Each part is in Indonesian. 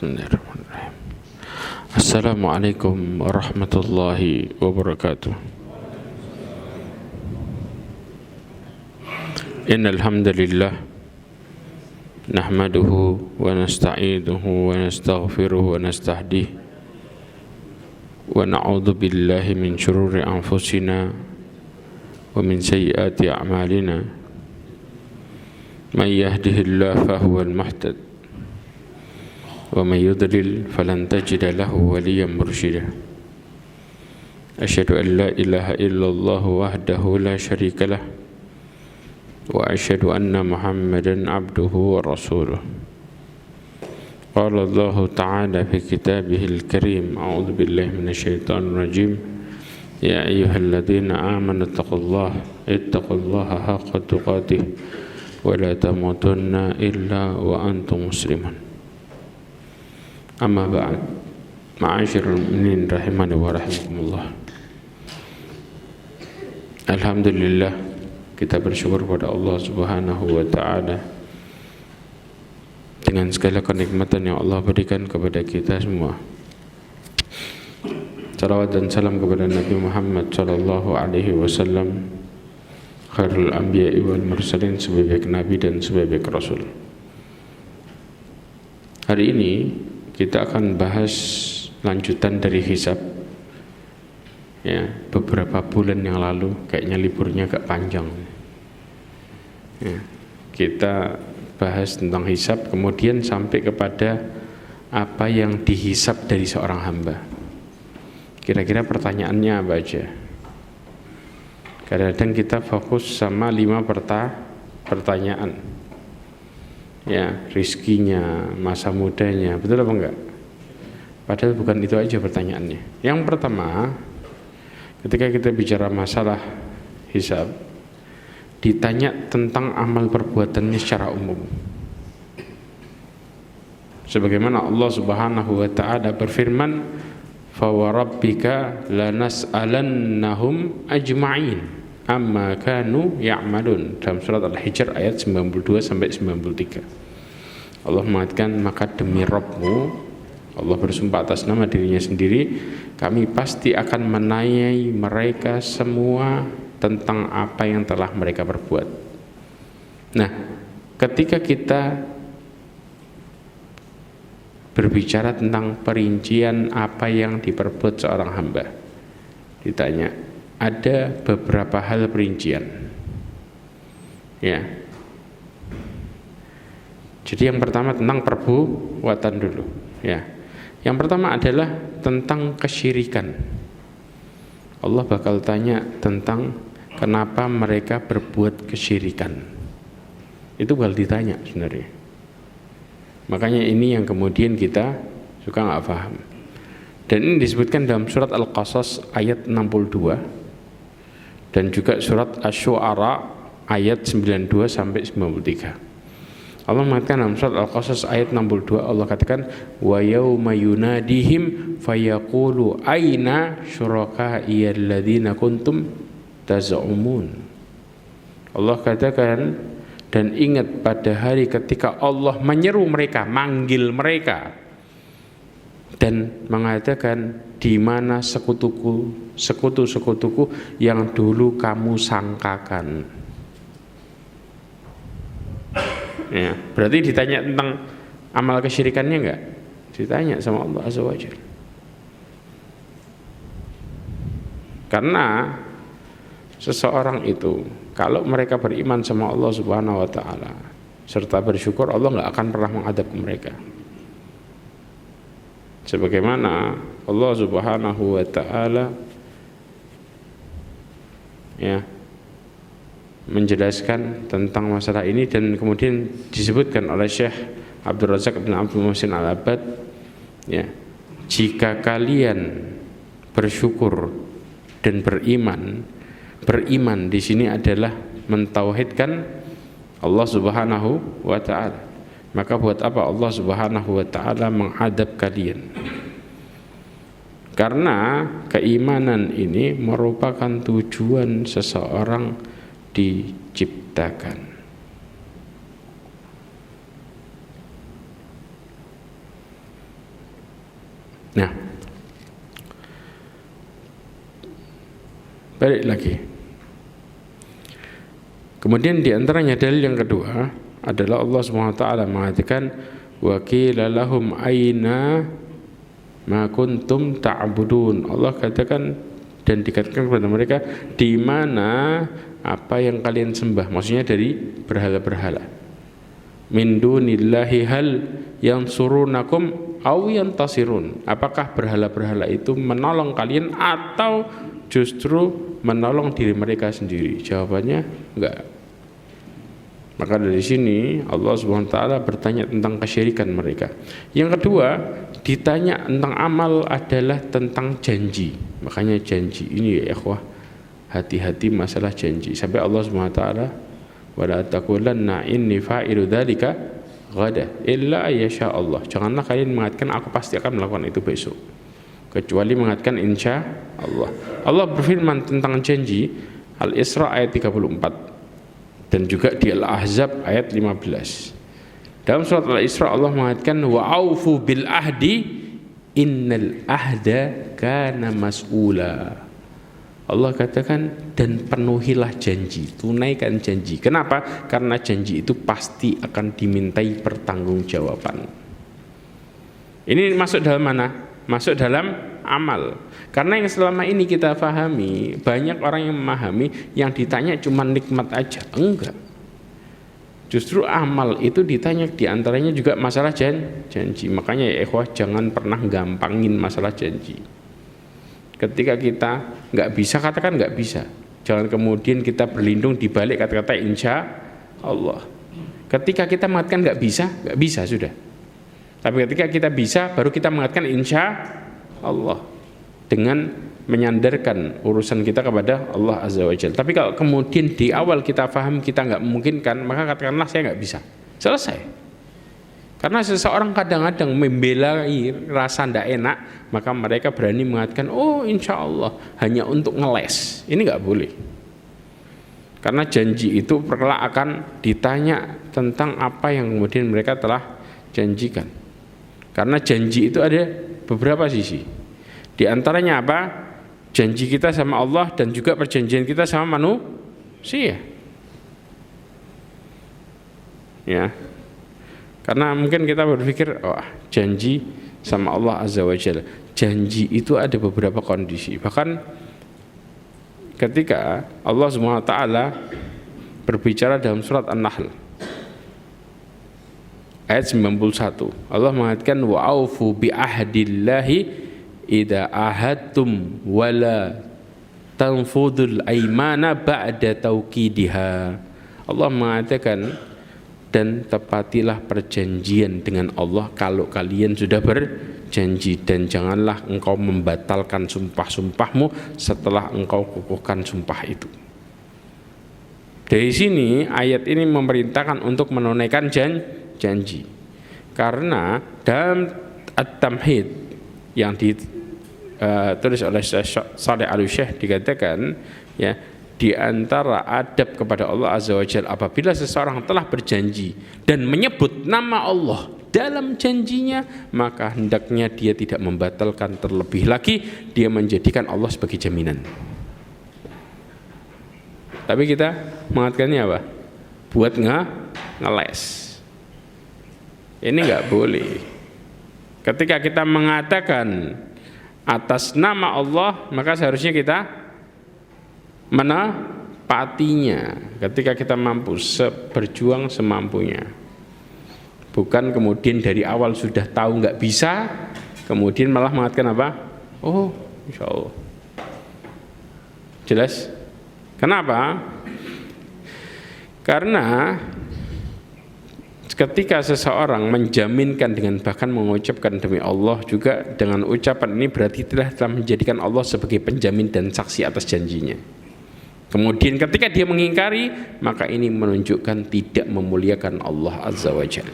Bismillahirrahmanirrahim. Assalamualaikum warahmatullahi wabarakatuh. Innal hamdalillah nahmaduhu wa nasta'inuhu wa nastaghfiruhu wa nastahdihi wa na'udzu billahi min shururi anfusina wa min sayyiati a'malina. May yahdihillahu fahuwal muhtad wa may yudlil falan tajida lahu waliyyan mursyida. Asyhadu an la ilaha illallah wahdahu la syarika lah wa asyhadu anna Muhammadan abduhu wa rasuluh. Qala Allah ta'ala fi kitabihil karim, a'udzu billahi minasyaitonir rajim. Ya ayyuhalladzina amanu ittaqullaha haqqa tuqatih wa la tamutunna illa wa antum muslimun. Amma ba'd, ma'asyiral mu'minin rahimani wa rahimakumullah. Alhamdulillah, kita bersyukur kepada Allah Subhanahu wa ta'ala dengan segala kenikmatan yang Allah berikan kepada kita semua. Salawat dan salam kepada Nabi Muhammad sallallahu alaihi wasallam, khairul anbiya'i wal mursalin, sebaik nabi dan sebaik rasul. Hari ini kita akan bahas lanjutan dari hisab. Ya, beberapa bulan yang lalu kayaknya liburnya agak panjang. Ya, kita bahas tentang hisab, kemudian sampai kepada apa yang dihisab dari seorang hamba. Kira-kira pertanyaannya apa aja? Kadang-kadang kita fokus sama 5 pertanyaan. Ya, rizkinya, masa mudanya, betul apa enggak? Padahal bukan itu aja pertanyaannya. Yang pertama, ketika kita bicara masalah hisab, ditanya tentang amal perbuatannya secara umum. Sebagaimana Allah Subhanahu wa ta'ala berfirman, "Fa wa rabbika lanas'alannahum ajma'in amma kanu ya'malun," dalam surat Al-Hijr ayat 92 sampai 93. Allah mengatakan, maka demi Rabbmu, Allah bersumpah atas nama dirinya sendiri, kami pasti akan menanyai mereka semua tentang apa yang telah mereka perbuat. Nah, ketika kita berbicara tentang perincian apa yang diperbuat seorang hamba, ditanya, ada beberapa hal perincian. Ya. Jadi yang pertama tentang perbuatan dulu, ya. Yang pertama adalah tentang kesyirikan. Allah bakal tanya tentang kenapa mereka berbuat kesyirikan. Itu bakal ditanya sebenarnya. Makanya ini yang kemudian kita suka nggak paham. Dan ini disebutkan dalam surat Al-Qasas ayat 62 dan juga surat Asy-Syu'ara ayat 92 sampai 93. Allah mengatakan dalam surat Al-Qasas ayat 62, Allah katakan, wa yauma yunadihim fayaqulu aina syuraka'i alladzina kuntum taz'umun. Allah katakan, dan ingat pada hari ketika Allah menyeru mereka, manggil mereka, dan mengatakan, di mana sekutu-sekutuku yang dulu kamu sangkakan. Ya, berarti ditanya tentang amal kesyirikannya enggak? Ditanya sama Allah Azza wa Jalla. Karena seseorang itu kalau mereka beriman sama Allah Subhanahu wa ta'ala serta bersyukur, Allah enggak akan pernah mengadab mereka. Sebagaimana Allah Subhanahu wa ta'ala ya menjelaskan tentang masalah ini, dan kemudian disebutkan oleh Syekh Abdul Razak bin Abdul Muhsin Al-Abbad, ya, jika kalian bersyukur dan beriman di sini adalah mentauhidkan Allah Subhanahu wa ta'ala, maka buat apa Allah Subhanahu wa ta'ala menghadap kalian? Karena keimanan ini merupakan tujuan seseorang diciptakan. Nah, balik lagi. Kemudian di antaranya dalil yang kedua adalah Allah Subhanahu wa taala mengatakan wa qila lahum aina ma kuntum ta'budun. Allah katakan dan dikatakan kepada mereka, di mana apa yang kalian sembah, maksudnya dari berhala-berhala. Min dunillahi hal yansurunakum aw yantasirun. Apakah berhala-berhala itu menolong kalian atau justru menolong diri mereka sendiri? Jawabannya enggak. Maka dari sini Allah Subhanahu wa taala bertanya tentang kesyirikan mereka. Yang kedua, ditanya tentang amal adalah tentang janji. Makanya janji ini ya ikhwah, hati-hati masalah janji. Sampai Allah Subhanahu wa taala wala taqulanna inni fa'ilu dzalika ghada illa ayyasha Allah. Janganlah kalian mengatakan aku pasti akan melakukan itu besok, kecuali mengatakan insya Allah. Allah berfirman tentang janji Al-Isra ayat 34 dan juga di Al-Ahzab ayat 15. Dalam surat Al-Isra Allah mengatakan wa aufu bil ahdi innal ahda kana mas'ula. Allah katakan dan penuhilah janji, tunaikan janji. Kenapa? Karena janji itu pasti akan dimintai pertanggungjawaban. Ini masuk dalam mana? Masuk dalam amal. Karena yang selama ini kita pahami, banyak orang yang memahami yang ditanya cuma nikmat aja. Enggak. Justru amal itu ditanya diantaranya juga masalah janji. Makanya ya ikhwah, jangan pernah gampangin masalah janji. Ketika kita nggak bisa, katakan nggak bisa. Jangan kemudian kita berlindung di balik kata-kata insya Allah. Ketika kita mengatakan nggak bisa sudah. Tapi ketika kita bisa, baru kita mengatakan insya Allah dengan menyandarkan urusan kita kepada Allah Azza wa Jalla. Tapi kalau kemudian di awal kita paham kita nggak memungkinkan, maka katakanlah saya nggak bisa. Selesai. Karena seseorang kadang-kadang membela rasa tidak enak, maka mereka berani mengatakan, oh insya Allah hanya untuk ngeles. Ini nggak boleh. Karena janji itu kelak akan ditanya tentang apa yang kemudian mereka telah janjikan. Karena janji itu ada beberapa sisi. Di antaranya apa? Janji kita sama Allah dan juga perjanjian kita sama manusia. Ya. Karena mungkin kita berpikir, oh janji sama Allah Azza wa Jalla. Janji itu ada beberapa kondisi. Bahkan ketika Allah Subhanahu wa taala berbicara dalam surat An-Nahl ayat 91, Allah mengatakan wa aufu bi ahdillahi idza ahadtum wala tanfudul aymana ba'da tauqidiha. Allah mengatakan dan tepatilah perjanjian dengan Allah kalau kalian sudah berjanji, dan janganlah engkau membatalkan sumpah-sumpahmu setelah engkau kukuhkan sumpah itu. Dari sini ayat ini memerintahkan untuk menunaikan janji. Karena dalam At-Tamhid yang ditulis oleh Saleh Al-Syekh dikatakan ya, di antara adab kepada Allah Azza wa Jalla apabila seseorang telah berjanji dan menyebut nama Allah dalam janjinya, maka hendaknya dia tidak membatalkan, terlebih lagi dia menjadikan Allah sebagai jaminan. Tapi kita mengatakannya apa? Buat ngeles. Ini nggak boleh. Ketika kita mengatakan atas nama Allah, maka seharusnya kita menepatinya ketika kita mampu, berjuang semampunya. Bukan kemudian dari awal sudah tahu nggak bisa, kemudian malah mengatakan apa? Oh, insya Allah. Jelas? Kenapa? Karena ketika seseorang menjaminkan dengan bahkan mengucapkan demi Allah juga dengan ucapan ini, berarti telah menjadikan Allah sebagai penjamin dan saksi atas janjinya. Kemudian ketika dia mengingkari, maka ini menunjukkan tidak memuliakan Allah Azza wa Jalla,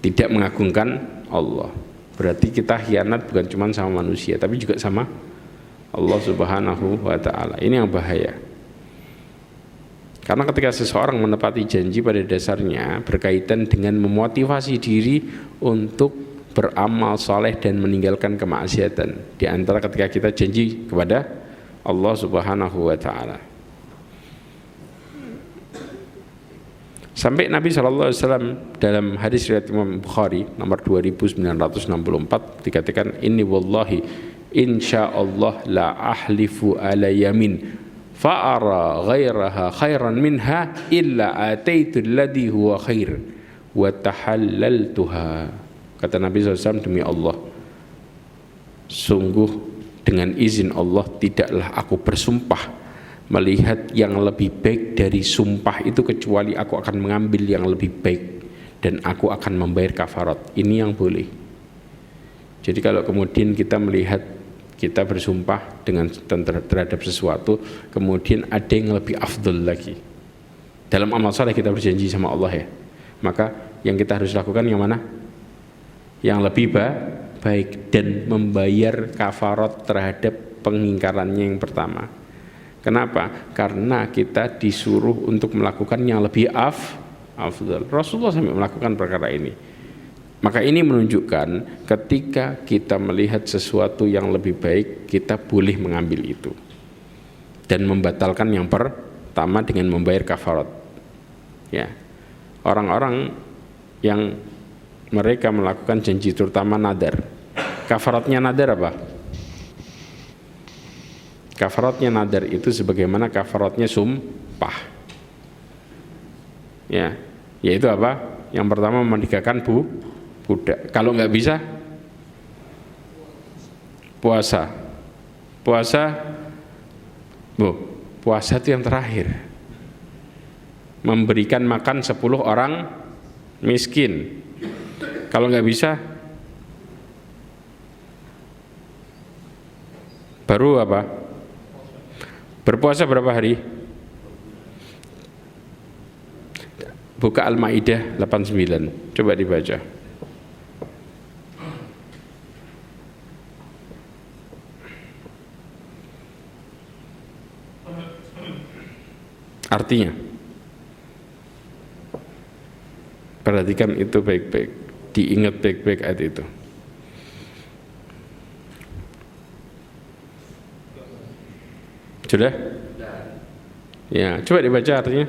tidak mengagungkan Allah. Berarti kita khianat bukan cuma sama manusia, tapi juga sama Allah Subhanahu wa ta'ala. Ini yang bahaya. Karena ketika seseorang menepati janji pada dasarnya berkaitan dengan memotivasi diri untuk beramal saleh dan meninggalkan kemaksiatan. Di antara ketika kita janji kepada Allah Subhanahu wa taala. Sampai Nabi SAW dalam hadis riwayat Imam Bukhari nomor 2964 dikatakan, inni wallahi insyaallah la ahlifu ala yamin fa'ara ghairaha khairan minha illa ataitu alladhi huwa khair wa tahallaltuha. Kata Nabi SAW, demi Allah, sungguh dengan izin Allah tidaklah aku bersumpah melihat yang lebih baik dari sumpah itu kecuali aku akan mengambil yang lebih baik dan aku akan membayar kafarat. Ini yang boleh. Jadi kalau kemudian kita melihat kita bersumpah dengan terhadap sesuatu, kemudian ada yang lebih afdal lagi dalam amal saleh, kita berjanji sama Allah ya, maka yang kita harus lakukan yang mana? Yang lebih baik dan membayar kafarat terhadap pengingkarannya yang pertama. Kenapa? Karena kita disuruh untuk melakukan yang lebih afdal. Rasulullah sampai melakukan perkara ini. Maka ini menunjukkan ketika kita melihat sesuatu yang lebih baik, kita boleh mengambil itu dan membatalkan yang pertama dengan membayar kafarat. Ya, orang-orang yang mereka melakukan janji, terutama nadar. Kafaratnya nadar apa? Kafaratnya nadar itu sebagaimana kafaratnya sumpah. Ya, yaitu apa? Yang pertama meninggalkan budak. Kalau nggak bisa puasa. Puasa itu yang terakhir. Memberikan makan 10 orang miskin. Kalau nggak bisa baru apa? Berpuasa berapa hari? Buka Al-Maidah 89. Coba dibaca. Artinya, perhatikan itu baik-baik, diingat baik-baik ayat itu. Sudah? Ya, coba dibaca artinya,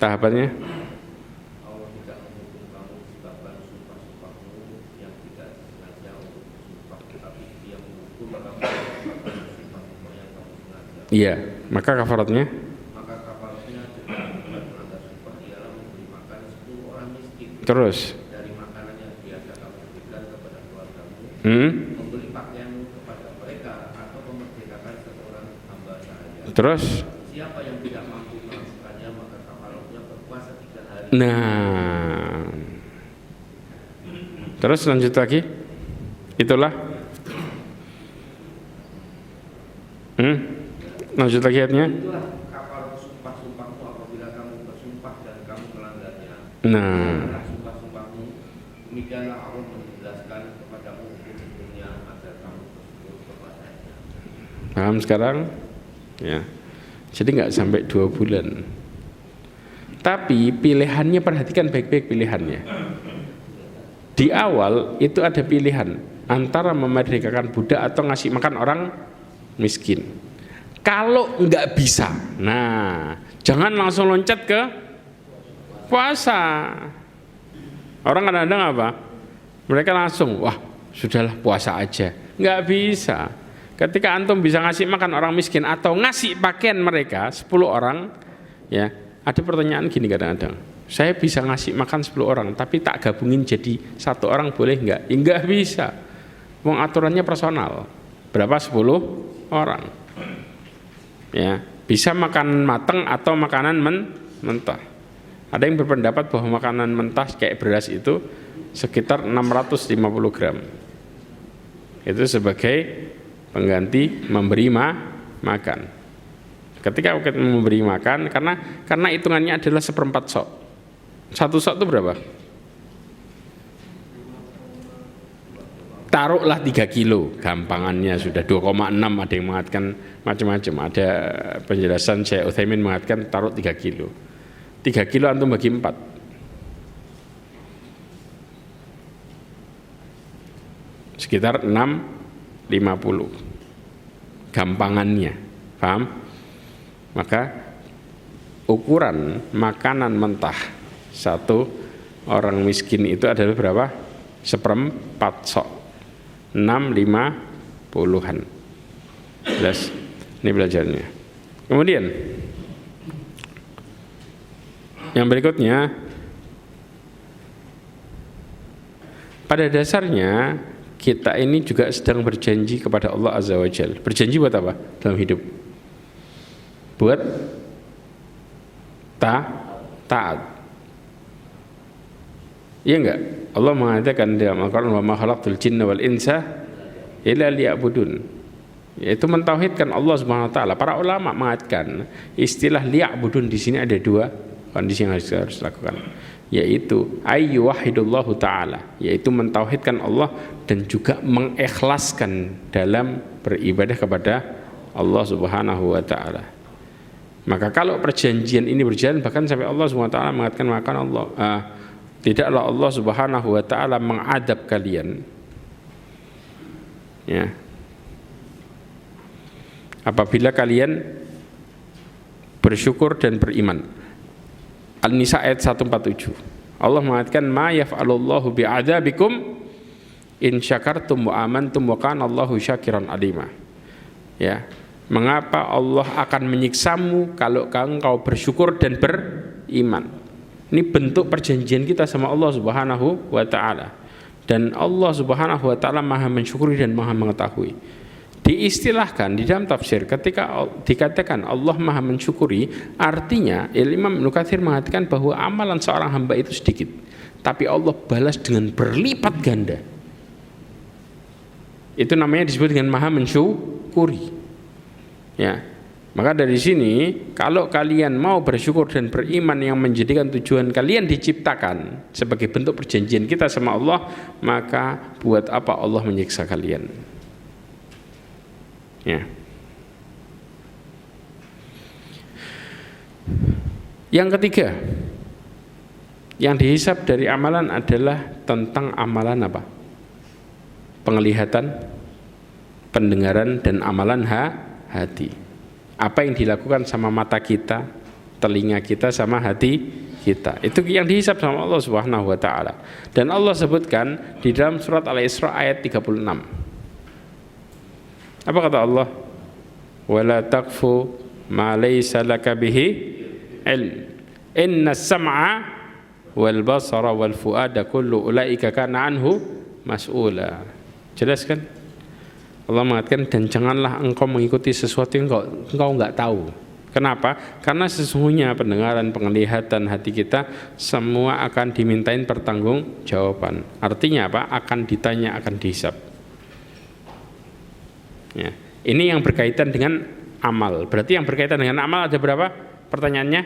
tahapannya. Iya, maka kafaratnya terus dari makanan yang biasa kamu berikan kepada keluargamu, membeli pakaian kepada mereka atau memerdekakan seorang hamba sahaya. Terus siapa yang tidak mampu melakukannya maka kafaratnya berpuasa 3 hari. Nah, terus lanjut lagi. Itulah. Lanjut lagi ayatnya. Itulah kafarat sumpah-sumpahmu apabila kamu bersumpah dan kamu melanggarnya. Nah, demikianlah Allah menjelaskan kepadamu hukum-hukumnya agar kamu bersyukur kepadanya. Paham sekarang? Ya. Jadi nggak sampai 2 bulan. Tapi pilihannya, perhatikan baik-baik pilihannya. Di awal itu ada pilihan antara memerdekakan budak atau ngasih makan orang miskin. Kalau nggak bisa, nah jangan langsung loncat ke puasa. Orang kadang-kadang apa? Mereka langsung, wah sudahlah puasa aja. Nggak bisa. Ketika antum bisa ngasih makan orang miskin atau ngasih pakaian mereka 10 orang, ya ada pertanyaan gini kadang-kadang. Saya bisa ngasih makan 10 orang, tapi tak gabungin jadi 1 orang boleh nggak? Ya, nggak bisa. Wong aturannya personal. Berapa? 10 orang. Ya, bisa makan matang atau makanan mentah. Ada yang berpendapat bahwa makanan mentah kayak beras itu sekitar 650 gram. Itu sebagai pengganti memberi makan. Ketika kita memberi makan, karena hitungannya adalah 1/4 sok. 1 sok itu berapa? Taruhlah 3 kilo, gampangannya sudah 2,6, ada yang mengatakan macam-macam. Ada penjelasan Syekh Utsaimin mengatakan taruh 3 kilo. 3 kilo antum bagi 4. sekitar 6,50 gampangannya, paham? Maka ukuran makanan mentah satu orang miskin itu adalah berapa? 1/4 sok, 6,50-an. Jelas? Ini belajarnya. Kemudian yang berikutnya, pada dasarnya kita ini juga sedang berjanji kepada Allah Azza wa Jalla. Berjanji buat apa dalam hidup? Buat taat. Iya enggak? Allah mengatakan dalam Al-Quran, wa ma khalaqtul jinna wal insa illa liya'budun. Yaitu mentauhidkan Allah Subhanahu wa taala. Para ulama mengatakan istilah liya'budun di sini ada dua kondisi yang harus dilakukan, yaitu ayyuwahidullahu taala, yaitu mentauhidkan Allah dan juga mengikhlaskan dalam beribadah kepada Allah Subhanahu wa taala. Maka kalau perjanjian ini berjalan, bahkan sampai Allah Subhanahu wa taala mengatakan, maka Allah tidaklah Allah Subhanahu wa taala mengadab kalian, ya, apabila kalian bersyukur dan beriman. An-Nisa ayat 147. Allah mengatakan, ma yaf'alullahu bi'adzabikum in syakartum wa amantum wa kana Allahu syakiran alima. Ya, mengapa Allah akan menyiksamu kalau engkau bersyukur dan beriman? Ini bentuk perjanjian kita sama Allah Subhanahu wa taala. Dan Allah Subhanahu wa taala Maha mensyukuri dan Maha mengetahui. Diistilahkan di dalam tafsir ketika dikatakan Allah Maha mensyukuri, artinya Imam Ibnu Katsir mengatakan bahwa amalan seorang hamba itu sedikit, tapi Allah balas dengan berlipat ganda. Itu namanya disebut dengan Maha mensyukuri. Ya. Maka dari sini, kalau kalian mau bersyukur dan beriman yang menjadikan tujuan kalian diciptakan sebagai bentuk perjanjian kita sama Allah, maka buat apa Allah menyiksa kalian? Ya. Yang ketiga, yang dihisab dari amalan adalah tentang amalan apa? Penglihatan, pendengaran, dan amalan hati. Apa yang dilakukan sama mata kita, telinga kita, sama hati kita, itu yang dihisab sama Allah Subhanahu wa taala. Dan Allah sebutkan di dalam surat Al-Isra ayat 36. Apa kata Allah? Wala taqfu ma laysa laka bihi ilm. Inna sam'a wal basara wal fuada kullu ulaika kana anhu mas'ula. Jelas kan? Allah mengatakan, dan janganlah engkau mengikuti sesuatu yang engkau enggak tahu. Kenapa? Karena sesungguhnya pendengaran, penglihatan, hati kita semua akan dimintain pertanggungjawaban. Artinya apa? Akan ditanya, akan dihisab. Ya. Ini yang berkaitan dengan amal. Berarti yang berkaitan dengan amal ada berapa pertanyaannya?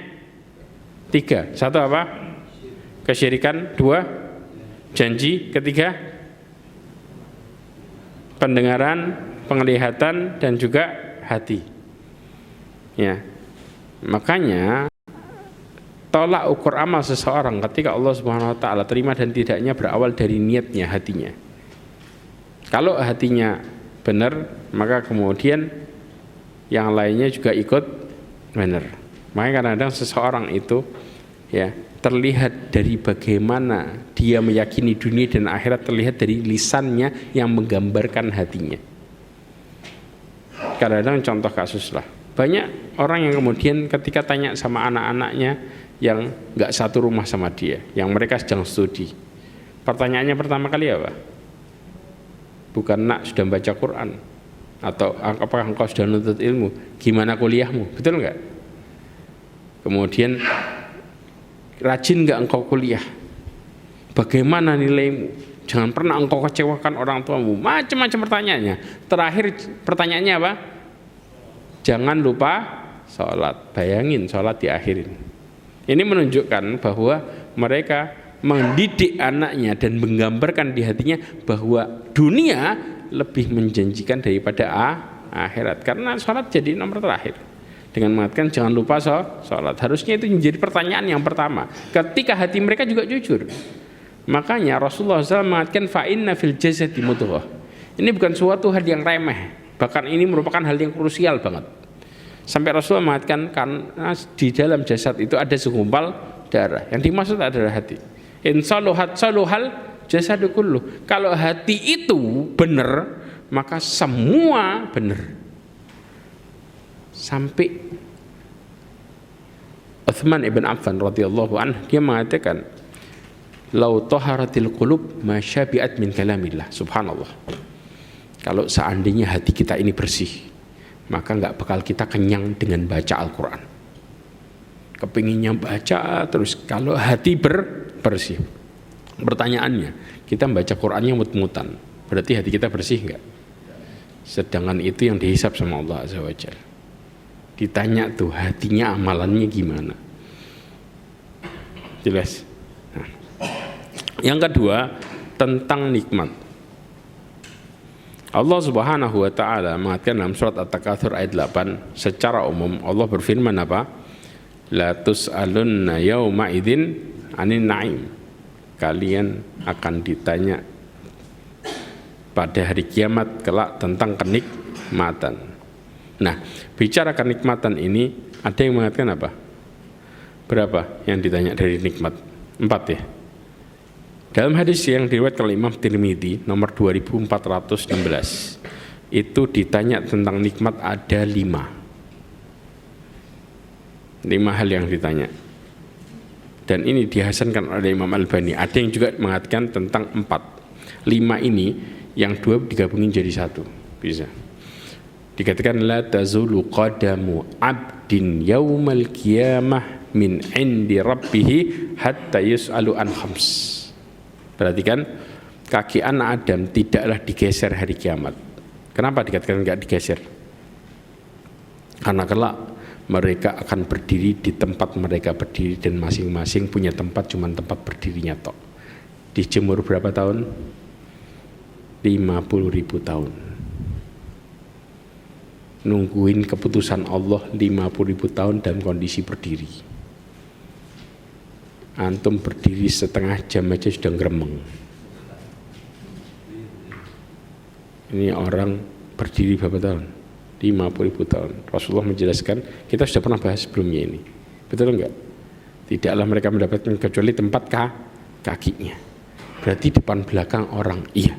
3. 1 apa? Kesyirikan. 2 janji. 3 pendengaran, penglihatan, dan juga hati. Ya. Makanya tolak ukur amal seseorang ketika Allah Subhanahu wa taala terima dan tidaknya berawal dari niatnya, hatinya. Kalau hatinya benar, maka kemudian yang lainnya juga ikut benar. Makanya kadang-kadang seseorang itu ya terlihat dari bagaimana dia meyakini dunia dan akhirat, terlihat dari lisannya yang menggambarkan hatinya. Kadang-kadang contoh kasus lah, banyak orang yang kemudian ketika tanya sama anak-anaknya yang nggak satu rumah sama dia, yang mereka sedang studi, pertanyaannya pertama kali apa? Bukan nak sudah baca Quran, atau apakah engkau sudah nuntut ilmu, gimana kuliahmu, betul enggak? Kemudian rajin enggak engkau kuliah, bagaimana nilaimu, jangan pernah engkau kecewakan orang tuamu, macam-macam pertanyaannya. Terakhir pertanyaannya apa? Jangan lupa sholat. Bayangin, sholat diakhirin. Ini menunjukkan bahwa mereka mendidik anaknya dan menggambarkan di hatinya bahwa dunia lebih menjanjikan daripada akhirat, karena sholat jadi nomor terakhir. Dengan mengatakan jangan lupa sholat, harusnya itu menjadi pertanyaan yang pertama ketika hati mereka juga jujur. Makanya Rasulullah SAW mengatakan fa inna fil jasadi mudghah, Ini bukan suatu hal yang remeh, bahkan ini merupakan hal yang krusial banget. Sampai Rasulullah mengatakan karena di dalam jasad itu ada segumpal darah. Yang dimaksud adalah hati. In saluhat saluhal jasadu kullu. Kalau hati itu benar, maka semua benar. Sampai Utsman ibn Affan radhiyallahu anhu dia mengatakan, "Lau taharatil qulub ma syabi'at min kalamillah." Subhanallah. Kalau seandainya hati kita ini bersih, maka nggak bakal kita kenyang dengan baca Al-Quran. Kepinginnya baca terus. Kalau hati bersih. Pertanyaannya, kita membaca Qurannya mut-mutan, berarti hati kita bersih nggak? Sedangkan itu yang dihisab sama Allah Azza wa Jalla. Ditanya tuh hatinya amalannya gimana? Jelas. Nah. Yang kedua, tentang nikmat. Allah Subhanahu wa taala mengatakan dalam surat At-Takatsur ayat 8 secara umum Allah berfirman apa? La tus'alunna yauma idzin 'anin na'im. Kalian akan ditanya pada hari kiamat kelak tentang kenikmatan. Nah, bicara kenikmatan ini ada yang mengatakan apa? Berapa yang ditanya dari nikmat? 4 ya. Dalam hadis yang diriwayatkan oleh Imam Tirmidzi nomor 2416 itu ditanya tentang nikmat ada 5 hal yang ditanya, dan ini dihasankan oleh Imam Al-Albani. Ada yang juga mengatakan tentang 4. 5 ini yang 2 digabungin jadi 1 bisa. Dikatakan la tazulu qadamu abdin yaumal qiyamah min indi rabbih hatta yus'alu an khams. Perhatikan, kaki anak Adam tidaklah digeser hari kiamat. Kenapa dikatakan enggak digeser? Karena kelak mereka akan berdiri di tempat mereka berdiri, dan masing-masing punya tempat, cuma tempat berdirinya tok. Dijemur berapa tahun? 50.000 tahun. Nungguin keputusan Allah 50.000 tahun dalam kondisi berdiri. Antum berdiri setengah jam aja sudah ngeremeng. Ini orang berdiri berapa tahun? 50.000 tahun. Rasulullah menjelaskan, kita sudah pernah bahas sebelumnya ini. Betul enggak? Tidaklah mereka mendapatkan kecuali tempat kakinya. Berarti depan belakang orang. Iya.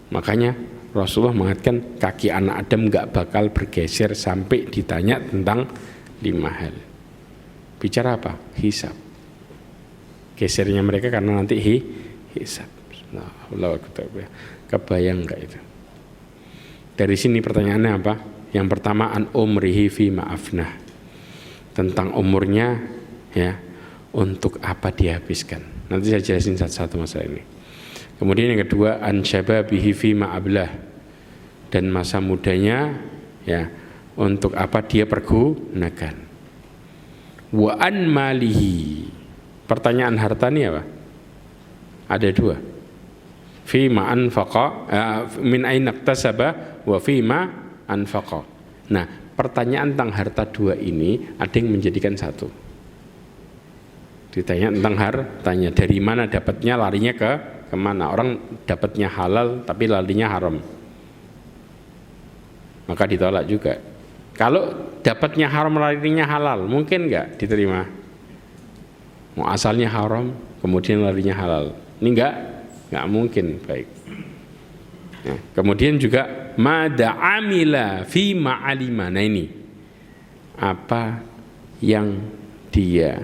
Makanya Rasulullah mengatakan kaki anak Adam enggak bakal bergeser sampai ditanya tentang 5 hal. Bicara apa? Hisab. Gesernya mereka karena nanti hisab. Nah, kebayang enggak itu? Dari sini pertanyaannya apa? Yang pertama, an umrihi fi ma'afnah. Tentang umurnya, ya, untuk apa dihabiskan. Nanti saya jelasin satu-satu masalah ini. Kemudian yang kedua, an syababihi fi ma'ablah. Dan masa mudanya, ya, untuk apa dia pergunakan. Wa an malihi. Pertanyaan harta ini apa? Ada 2. Fi ma anfaqa, min aina iktasaba wa fi ma anfaqa. Nah, pertanyaan tentang harta 2 ini ada yang menjadikan 1. Ditanya tentang hartanya, dari mana dapatnya, larinya kemana. Orang dapatnya halal tapi larinya haram, maka ditolak juga. Kalau dapatnya haram larinya halal, mungkin nggak diterima? Mau asalnya haram kemudian larinya halal, ini nggak mungkin. Baik. Nah, kemudian juga mada amila fi ma'alima. Nah, ini apa yang dia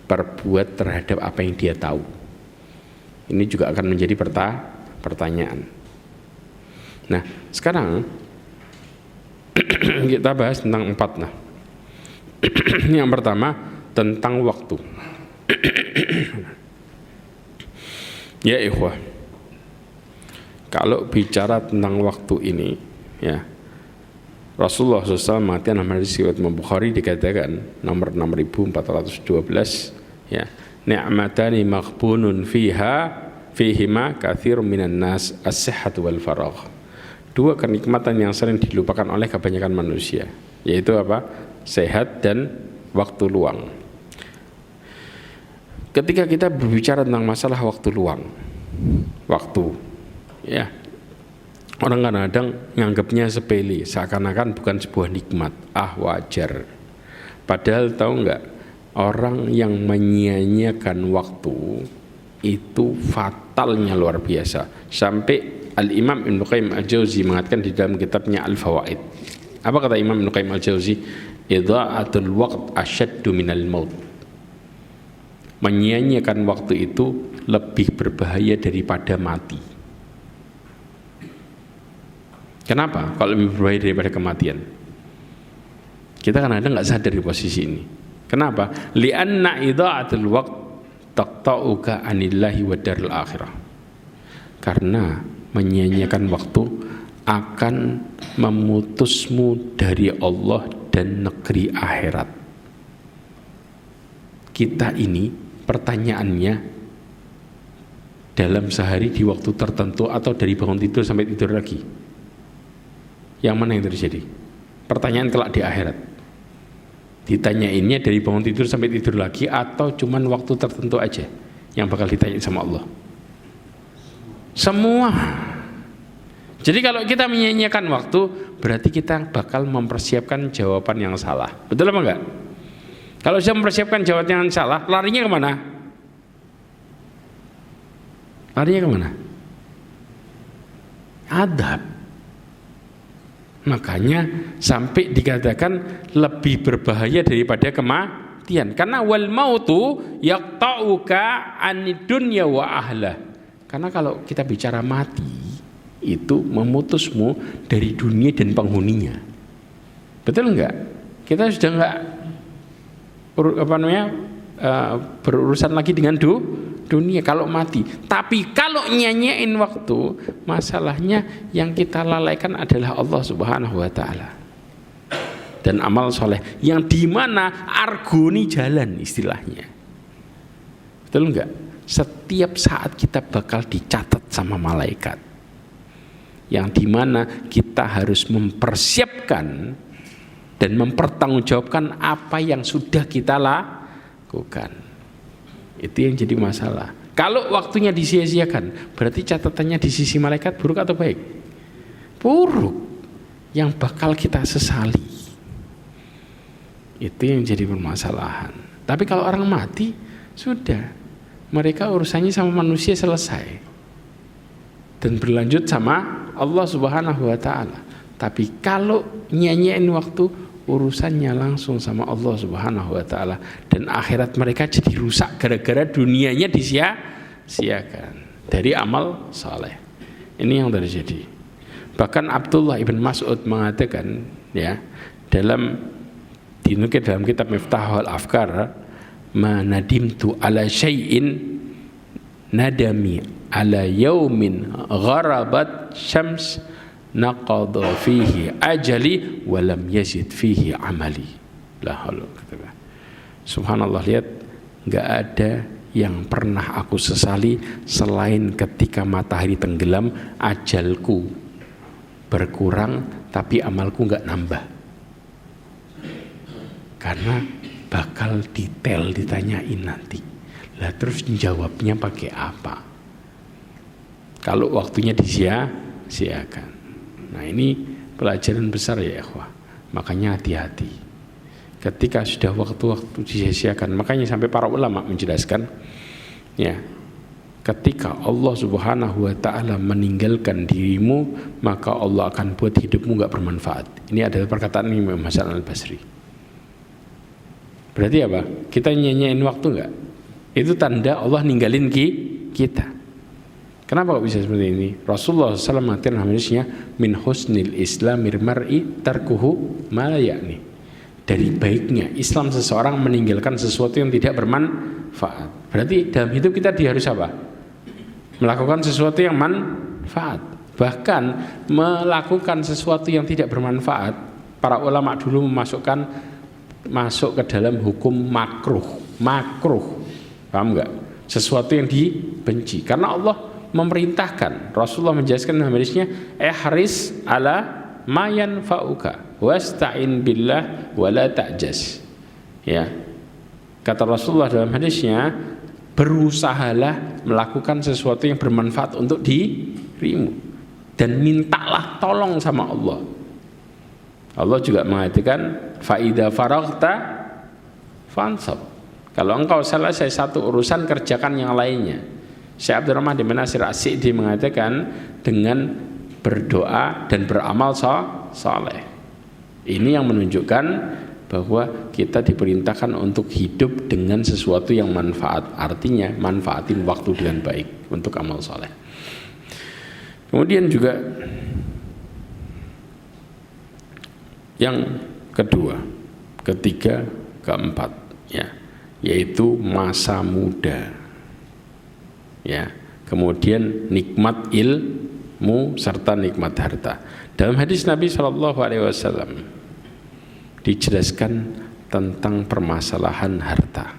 perbuat terhadap apa yang dia tahu. Ini juga akan menjadi pertanyaan. Nah, sekarang kita bahas tentang 4. Nah, yang pertama tentang waktu. Ya ikhwah, kalau bicara tentang waktu ini, ya, Rasulullah SAW mengatakan dalam hadis riwayat Imam Bukhari dikatakan nomor 6412, ya, ni'matani maghbunun fihima katsirun minan nas as-sihhatu wal faragh. 2 kenikmatan yang sering dilupakan oleh kebanyakan manusia, yaitu apa? Sehat dan waktu luang. Ketika kita berbicara tentang masalah waktu luang, waktu. Ya. Orang kadang-kadang nganggapnya sepele, seakan-akan bukan sebuah nikmat. Wajar. Padahal tahu nggak, orang yang menyia-nyiakan waktu itu fatalnya luar biasa. Sampai Al-Imam Ibnu Qayyim Al-Jauzi mengatakan di dalam kitabnya Al-Fawaid. Apa kata Imam Ibnu Qayyim Al-Jauzi? Idha'atul waqt asyaddu minal maut. Menyia-nyiakan waktu itu lebih berbahaya daripada mati. Kenapa? Kalau lebih berbahaya daripada kematian? Kita kadang-kadang nggak sadar di posisi ini. Kenapa? Li'anna idha'atul waqt taqta'uka anillahi wa daril akhirah. Karena menyia-nyiakan waktu akan memutusmu dari Allah dan negeri akhirat. Kita ini pertanyaannya, dalam sehari di waktu tertentu atau dari bangun tidur sampai tidur lagi, yang mana yang terjadi? Pertanyaan kelak di akhirat. Ditanyainnya dari bangun tidur sampai tidur lagi atau cuman waktu tertentu aja yang bakal ditanya sama Allah? Semua. Jadi kalau kita menyia-nyiakan waktu, berarti kita bakal mempersiapkan jawaban yang salah. Betul apa enggak? Kalau sudah mempersiapkan jawaban yang salah, larinya kemana? Larinya kemana? Adab. Makanya sampai dikatakan lebih berbahaya daripada kematian. Karena wal mautu yaqta'uka anid dunya wa ahlah. Karena kalau kita bicara mati, itu memutusmu dari dunia dan penghuninya. Betul enggak? Kita sudah enggak berurusan lagi dengan dunia kalau mati. Tapi kalau nyanyain waktu, masalahnya yang kita lalaikan adalah Allah Subhanahu wa taala. Dan amal soleh yang dimana argoni jalan istilahnya. Betul enggak? Setiap saat kita bakal dicatat sama malaikat. Yang dimana kita harus mempersiapkan dan mempertanggungjawabkan apa yang sudah kita lakukan. Itu yang jadi masalah. Kalau waktunya disia-siakan, berarti catatannya di sisi malaikat buruk atau baik? Buruk, yang bakal kita sesali. Itu yang jadi permasalahan. Tapi kalau orang mati, sudah, mereka urusannya sama manusia selesai dan berlanjut sama Allah Subhanahu wa taala. Tapi kalau nyanyiin waktu, urusannya langsung sama Allah Subhanahu wa taala, dan akhirat mereka jadi rusak gara-gara dunianya disia-siakan dari amal saleh. Ini yang terjadi. Bahkan Abdullah ibn Mas'ud mengatakan, ya, dinukil dalam kitab Miftahul Afkar, manadimtu ala syai'in nadami ala yaumin gharabat syams naqadha fihi ajali walam yazid fihi amali. La haula. Subhanallah, lihat, enggak ada yang pernah aku sesali selain ketika matahari tenggelam, ajalku berkurang tapi amalku enggak nambah. Karena bakal detail ditanyain nanti. Lah terus jawabnya pakai apa? Kalau waktunya disia-siakan. Nah, ini pelajaran besar ya ikhwah. Makanya hati-hati ketika sudah waktu-waktu disia-siakan. Makanya sampai para ulama menjelaskan, ya, ketika Allah Subhanahu wa taala meninggalkan dirimu, maka Allah akan buat hidupmu enggak bermanfaat. Ini adalah perkataan Imam Hasan Al-Basri. Berarti apa? Kita nyanyiin waktu enggak? Itu tanda Allah ninggalin kita. Kenapa kok bisa seperti ini? Rasulullah SAW mengatakan hadisnya, min husnil islamir mar'i tarkuhu ma la ya'ni. Dari baiknya Islam seseorang meninggalkan sesuatu yang tidak bermanfaat. Berarti dalam hidup kita harus apa? Melakukan sesuatu yang manfaat. Bahkan melakukan sesuatu yang tidak bermanfaat, para ulama dulu masuk ke dalam hukum makruh. Paham enggak? Sesuatu yang dibenci. Karena Allah memerintahkan, Rasulullah menjelaskan dalam hadisnya, haris ala ma yanfa'uka wasta'in billah wala ta'jaz. Ya. Kata Rasulullah dalam hadisnya, berusahalah melakukan sesuatu yang bermanfaat untuk dirimu dan mintalah tolong sama Allah. Allah juga mengatakan faida faraghta fansab. Kalau engkau selesai satu urusan, kerjakan yang lainnya. Syekh Abdurrahman bin Nasir As-Sa'di mengatakan dengan berdoa dan beramal saleh. Ini yang menunjukkan bahwa kita diperintahkan untuk hidup dengan sesuatu yang manfaat. Artinya manfaatin waktu dengan baik untuk amal saleh. Kemudian juga yang kedua, ketiga, keempat, ya, yaitu masa muda. Ya, kemudian nikmat ilmu serta nikmat harta. Dalam hadis Nabi SAW dijelaskan tentang permasalahan harta.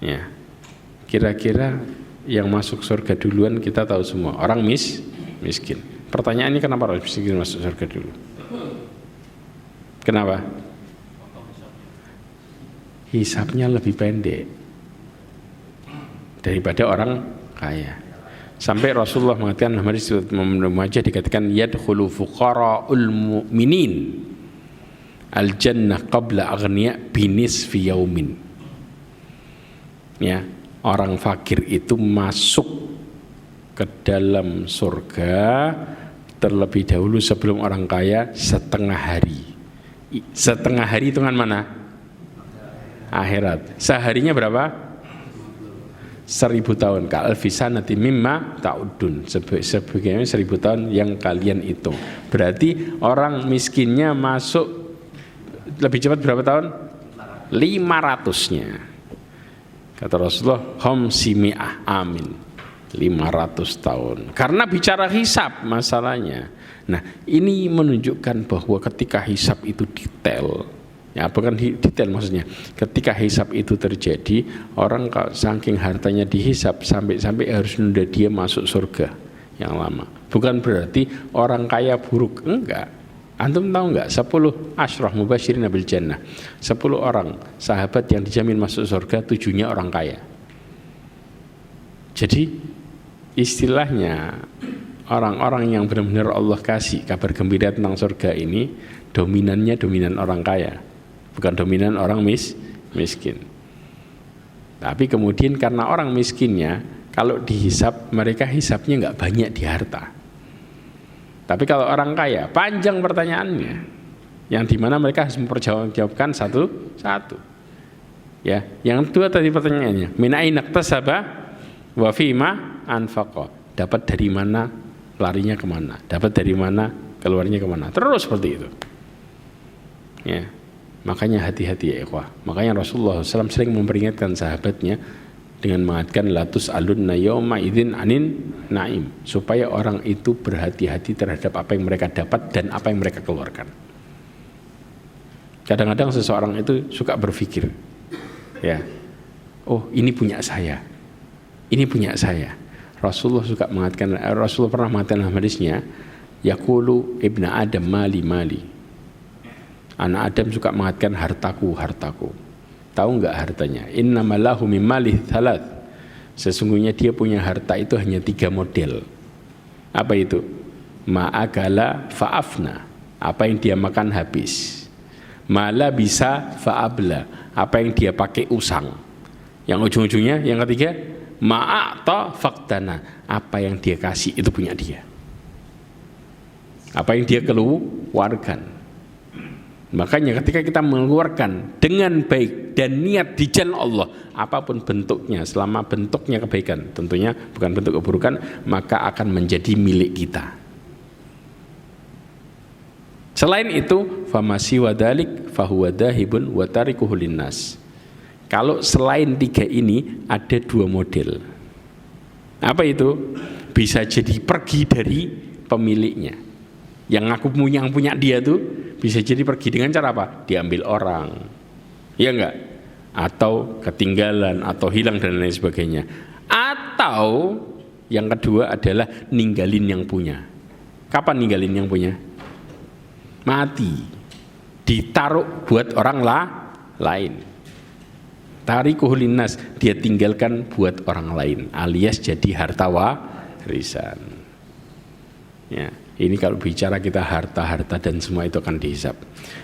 Ya, kira-kira yang masuk surga duluan kita tahu semua, orang miskin. Pertanyaannya kenapa orang miskin masuk surga dulu? Kenapa? Hisabnya lebih pendek daripada orang kaya. Sampai Rasulullah mengatakan dalam hadis Ibnu Majah dikatakan yadkhulu fuqara'ul mu'minin al-jannah qabla aghniya binisfi yaumin. Ya, orang fakir itu masuk ke dalam surga terlebih dahulu sebelum orang kaya setengah hari. Setengah hari hitungan mana? Akhirat. Seharinya berapa? 1000 tahun. Ka'alfi sanati mimma ta'udun. Sebagaimana 1000 tahun yang kalian hitung. Berarti orang miskinnya masuk lebih cepat berapa tahun? 500-nya. Kata Rasulullah, hum simi'ah amin. 500 tahun. Karena bicara hisab masalahnya. Nah, ini menunjukkan bahwa ketika hisab itu detail, ya bukan detail maksudnya, ketika hisab itu terjadi, orang saking hartanya dihisab sampai harus nunda dia masuk surga yang lama. Bukan berarti orang kaya buruk, enggak. Antum tahu enggak 10 asyrah mubasyirin bil jannah, 10 orang sahabat yang dijamin masuk surga, 7-nya orang kaya. Jadi istilahnya orang-orang yang benar-benar Allah kasih kabar gembira tentang surga ini dominannya dominan orang kaya, bukan dominan orang miskin. Tapi kemudian karena orang miskinnya kalau dihisap, mereka hisapnya nggak banyak di harta. Tapi kalau orang kaya panjang pertanyaannya, yang dimana mereka harus memperjawabkan satu-satu. Ya, yang kedua tadi pertanyaannya, min aina iktasaba wa fima anfaqa. Dapat dari mana, larinya kemana? Dapat dari mana, keluarnya kemana? Terus seperti itu. Ya. Makanya hati-hati ya ikhwah. Makanya Rasulullah SAW sering memperingatkan sahabatnya dengan mengatakan latus alunna yawma idzin anin naim, supaya orang itu berhati-hati terhadap apa yang mereka dapat dan apa yang mereka keluarkan. Kadang-kadang seseorang itu suka berpikir, ya, oh ini punya saya, ini punya saya. Rasulullah suka mengatakan, Rasulullah pernah mengatakan dalam hadisnya, yaqulu ibnu adam mali mali. Anak Adam suka mengatakan hartaku, hartaku. Tahu enggak hartanya? Innamalahu mimmalih thalath. Sesungguhnya dia punya harta itu hanya 3 model. Apa itu? Ma'agala fa'afna. Apa yang dia makan habis. Mala bisa fa'abla. Apa yang dia pakai usang. Yang ujung-ujungnya yang ketiga, ma'ata faktana. Apa yang dia kasih itu punya dia. Apa yang dia keluarkan. Makanya ketika kita mengeluarkan dengan baik dan niat di jalan Allah, apapun bentuknya, selama bentuknya kebaikan, tentunya bukan bentuk keburukan, maka akan menjadi milik kita. Selain itu, famasi wadalik fahuwa dahibun wa tarikuhu linnas. Kalau selain 3 ini ada 2 model. Apa itu? Bisa jadi pergi dari pemiliknya. Yang punya dia tuh bisa jadi pergi dengan cara apa? Diambil orang, ya enggak? Atau ketinggalan, atau hilang dan lain sebagainya. Atau yang kedua adalah ninggalin yang punya. Kapan ninggalin yang punya? Mati, ditaruh buat orang lain. tarikuhu linnas, dia tinggalkan buat orang lain, alias jadi harta warisan. Ya, ini kalau bicara kita harta dan semua itu akan dihisap.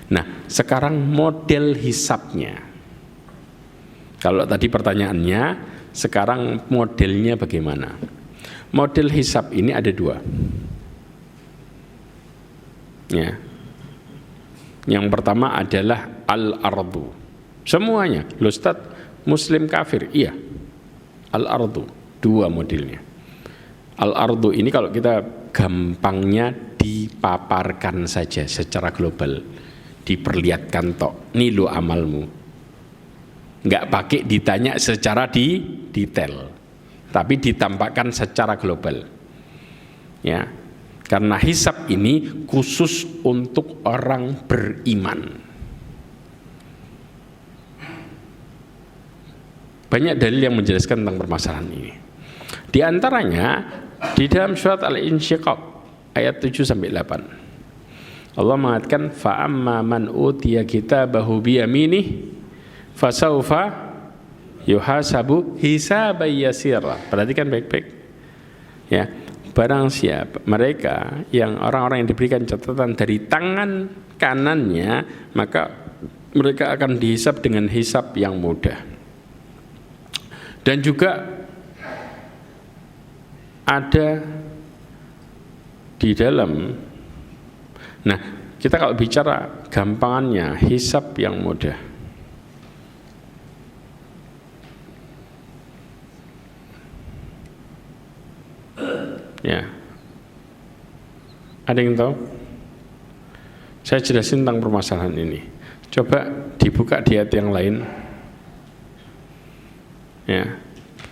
Nah, sekarang model hisapnya. Kalau tadi pertanyaannya, sekarang modelnya bagaimana? Model hisap ini ada dua. Ya. Yang pertama adalah al-ardu. Semuanya, loh Ustaz, muslim kafir, iya. Al-ardu, dua modelnya. Al-ardu ini kalau kita gampangnya dipaparkan saja secara global, diperlihatkan tok, nih lo amalmu. Nggak pakai ditanya secara detail, tapi ditampakkan secara global. Ya. Karena hisab ini khusus untuk orang beriman. Banyak dalil yang menjelaskan tentang permasalahan ini. Di antaranya di dalam surat Al-Insyiqaq ayat 7 sampai 8. Allah mengatakan fa amma man utiya kitabahu bi yaminih fasaufa yuhasabu hisaban yasira. Perhatikan baik-baik. Ya. Barang siapa mereka yang orang-orang yang diberikan catatan dari tangan kanannya, maka mereka akan dihisab dengan hisab yang mudah. Dan juga ada di dalam, nah kita kalau bicara gampangannya hisab yang mudah, ya, ada yang tahu? Saya jelasin tentang permasalahan ini. Coba dibuka di ayat yang lain, ya,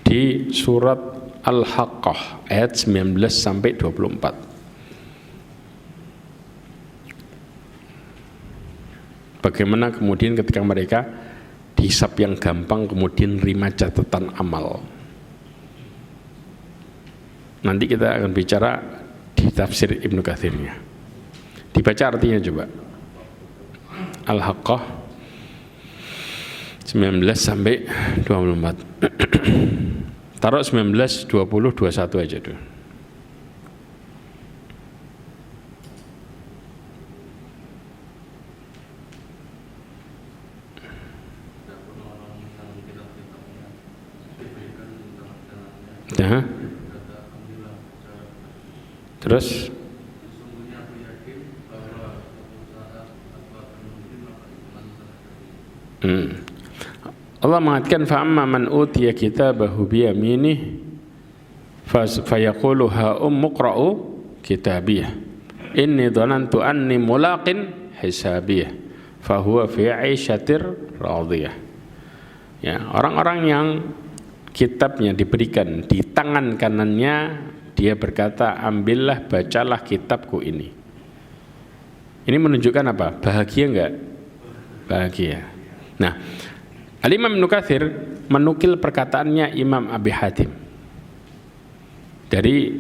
di surat Al-Haqqah ayat 19 sampai 24. Bagaimana kemudian ketika mereka dihisab yang gampang kemudian terima catatan amal. Nanti kita akan bicara di tafsir Ibnu Katsirnya. Dibaca artinya coba. Al-Haqqah 19 sampai 24. Taruh 19, 20, 21 aja dulu. Nah. Terus Allah mengatakan fa amma man utiya kitabahu bi yaminih fayaqulu ha umqra'u kitabiyah inni dhanantu anni mulaqin hisabiyah fa huwa fi 'aisyatir radiyah. Ya, orang-orang yang kitabnya diberikan di tangan kanannya, dia berkata, ambillah, bacalah kitabku ini. Ini menunjukkan apa? Bahagia enggak? Bahagia. Nah, Al-Imam Ibnu Katsir menukil perkataannya Imam Abi Hatim dari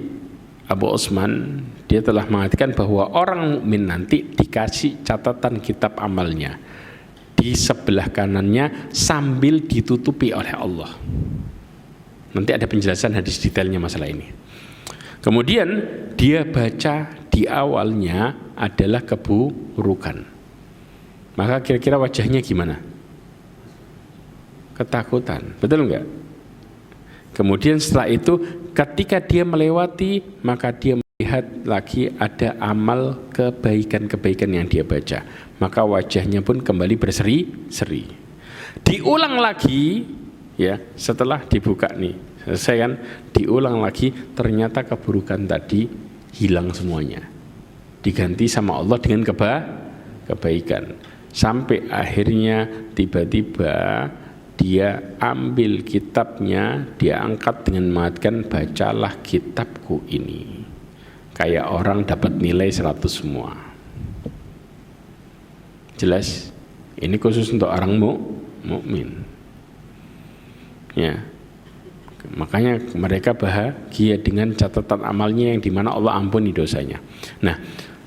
Abu Utsman. Dia telah mengatakan bahwa orang mukmin nanti dikasih catatan kitab amalnya di sebelah kanannya sambil ditutupi oleh Allah. Nanti ada penjelasan hadis detailnya masalah ini. Kemudian dia baca di awalnya adalah keburukan. Maka kira-kira wajahnya gimana? Ketakutan, betul enggak? Kemudian setelah itu ketika dia melewati, maka dia melihat lagi ada amal kebaikan-kebaikan yang dia baca. Maka wajahnya pun kembali berseri-seri. Diulang lagi, ya, setelah dibuka nih. Selesai kan, diulang lagi, ternyata keburukan tadi hilang semuanya, diganti sama Allah dengan kebaikan. Sampai akhirnya tiba-tiba dia ambil kitabnya, dia angkat dengan mengatakan bacalah kitabku ini. Kayak orang dapat nilai 100 semua. Jelas? Ini khusus untuk orang mukmin. Ya. Makanya mereka bahagia dengan catatan amalnya yang dimana Allah ampuni dosanya. Nah,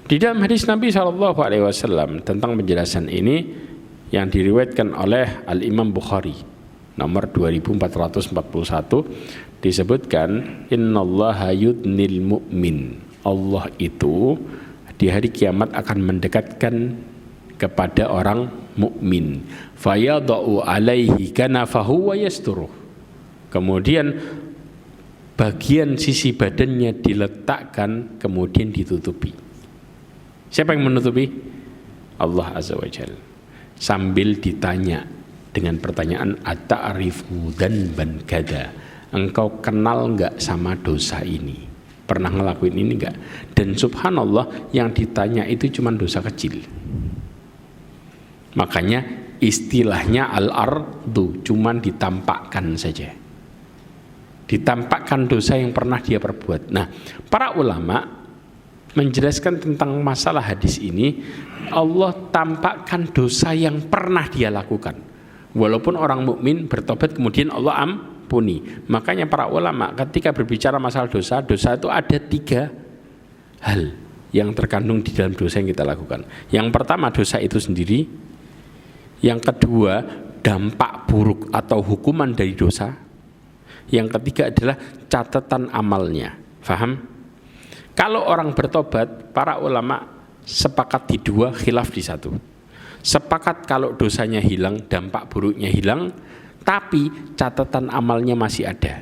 di dalam hadis Nabi SAW tentang penjelasan ini yang diriwayatkan oleh Al-Imam Bukhari nomor 2441 disebutkan innallaha yudnil mu'min. Allah itu di hari kiamat akan mendekatkan kepada orang mukmin. Fayadau alaihi kanafahu wa yasturuh. Kemudian bagian sisi badannya diletakkan kemudian ditutupi. Siapa yang menutupi? Allah Azza wa Jalla. Sambil ditanya dengan pertanyaan ata'rifu dzanban kada. Engkau kenal enggak sama dosa ini? Pernah ngelakuin ini enggak? Dan subhanallah yang ditanya itu cuma dosa kecil. Makanya istilahnya al-ardu, cuman ditampakkan saja. Ditampakkan dosa yang pernah dia perbuat. Nah, para ulama menjelaskan tentang masalah hadis ini, Allah tampakkan dosa yang pernah dia lakukan. Walaupun orang mukmin bertobat kemudian Allah ampuni. Makanya para ulama ketika berbicara masalah dosa, dosa itu ada 3 hal yang terkandung di dalam dosa yang kita lakukan. Yang pertama dosa itu sendiri. Yang kedua dampak buruk atau hukuman dari dosa. Yang ketiga adalah catatan amalnya. Faham? Kalau orang bertobat, para ulama sepakat di 2, khilaf di 1. Sepakat kalau dosanya hilang, dampak buruknya hilang, tapi catatan amalnya masih ada.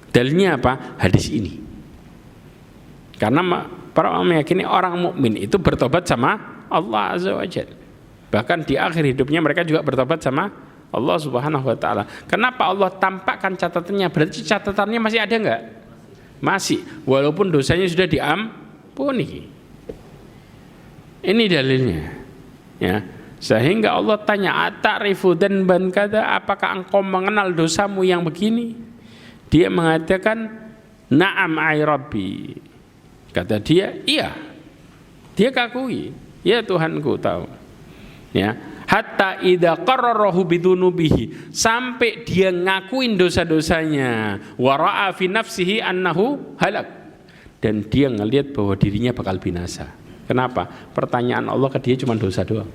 Dalilnya apa? Hadis ini. Karena para ulama meyakini orang mukmin itu bertobat sama Allah Azza wa Jalla. Bahkan di akhir hidupnya mereka juga bertobat sama Allah Subhanahu wa taala. Kenapa Allah tampakkan catatannya? Berarti catatannya masih ada enggak? Masih, walaupun dosanya sudah diampuni. Ini dalilnya. Ya. Sehingga Allah tanya, "Ata'rifu dzanban kada? Apakah engkau mengenal dosamu yang begini?" Dia mengatakan, "Na'am ai Rabbi." Kata dia, "Iya." Dia akui, "Ya Tuhanku tahu." Ya, hatta idza qarrarahu bidunubihi, sampai dia ngakuin dosa-dosanya, wa ra'a fi nafsihi annahu halak, dan dia ngelihat bahwa dirinya bakal binasa. Kenapa? Pertanyaan Allah ke dia cuma dosa doang.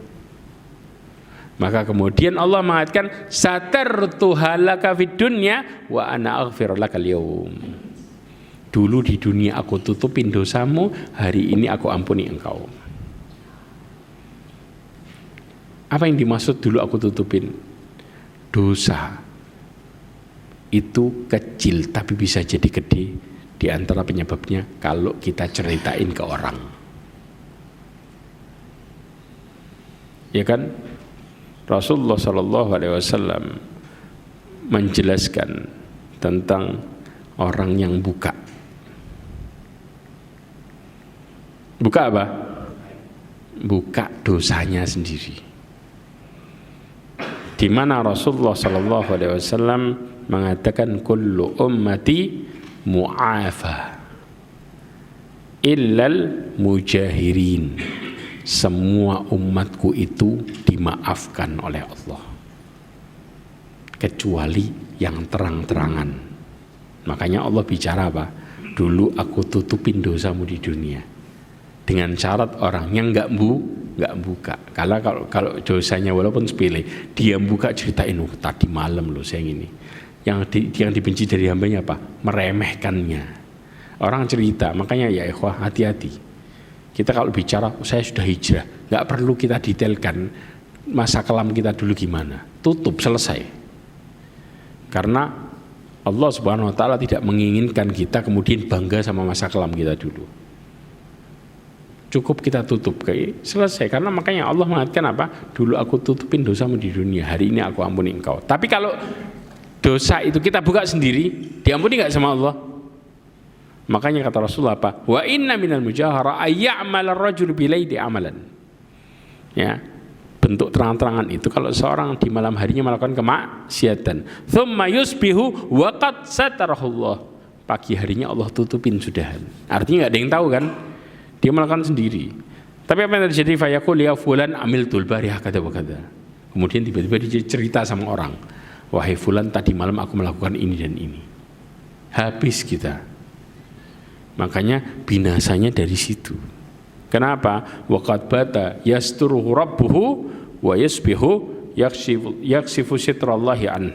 Maka kemudian Allah mengatakan satartu halaka fid dunya wa ana aghfir lakal yaum. Dulu di dunia aku tutupin dosamu, hari ini aku ampuni engkau. Apa yang dimaksud dulu aku tutupin? Dosa itu kecil tapi bisa jadi gede. Di antara penyebabnya kalau kita ceritain ke orang. Ya kan? Rasulullah SAW menjelaskan tentang orang yang buka. Buka apa? Buka dosanya sendiri. Di mana Rasulullah SAW mengatakan kullu ummati mu'afa illal mujahirin. Semua umatku itu dimaafkan oleh Allah kecuali yang terang-terangan. Makanya Allah bicara apa? Dulu aku tutupin dosamu di dunia dengan syarat orang yang nggak buka. Kalau dosanya walaupun sepele, dia buka ceritain, tadi malam loh saya ini. Yang dibenci dari hambanya apa? Meremehkannya. Orang cerita, makanya ya ikhwah hati-hati. Kita kalau bicara, saya sudah hijrah, nggak perlu kita detailkan masa kelam kita dulu gimana. Tutup, selesai. Karena Allah Subhanahu Wa Taala tidak menginginkan kita kemudian bangga sama masa kelam kita dulu. Cukup kita tutup, kayak selesai. Karena makanya Allah mengatakan apa? Dulu aku tutupin dosamu di dunia, hari ini aku ampuni engkau. Tapi kalau dosa itu kita buka sendiri, diampuni nggak sama Allah? Makanya kata Rasulullah apa? Wa inna minal mujahara ayya'mal ar-rajul bilaili amalan. Ya, bentuk terang-terangan itu kalau seorang di malam harinya melakukan kemaksiatan, thumma yusbihu wa qad satarahullah. Pagi harinya Allah tutupin sudahan. Artinya enggak ada yang tahu kan? Dia melakukan sendiri. Tapi apa yang terjadi? Fayaqul ya fulan amiltul barihah kada wa kada. Kemudian tiba-tiba dia cerita sama orang, wahai fulan tadi malam aku melakukan ini dan ini. Habis kita. Makanya binasanya dari situ. Kenapa? Waqad bata yasturuhu rabbuhu wa yasbihu yaksifu sitrallahi an.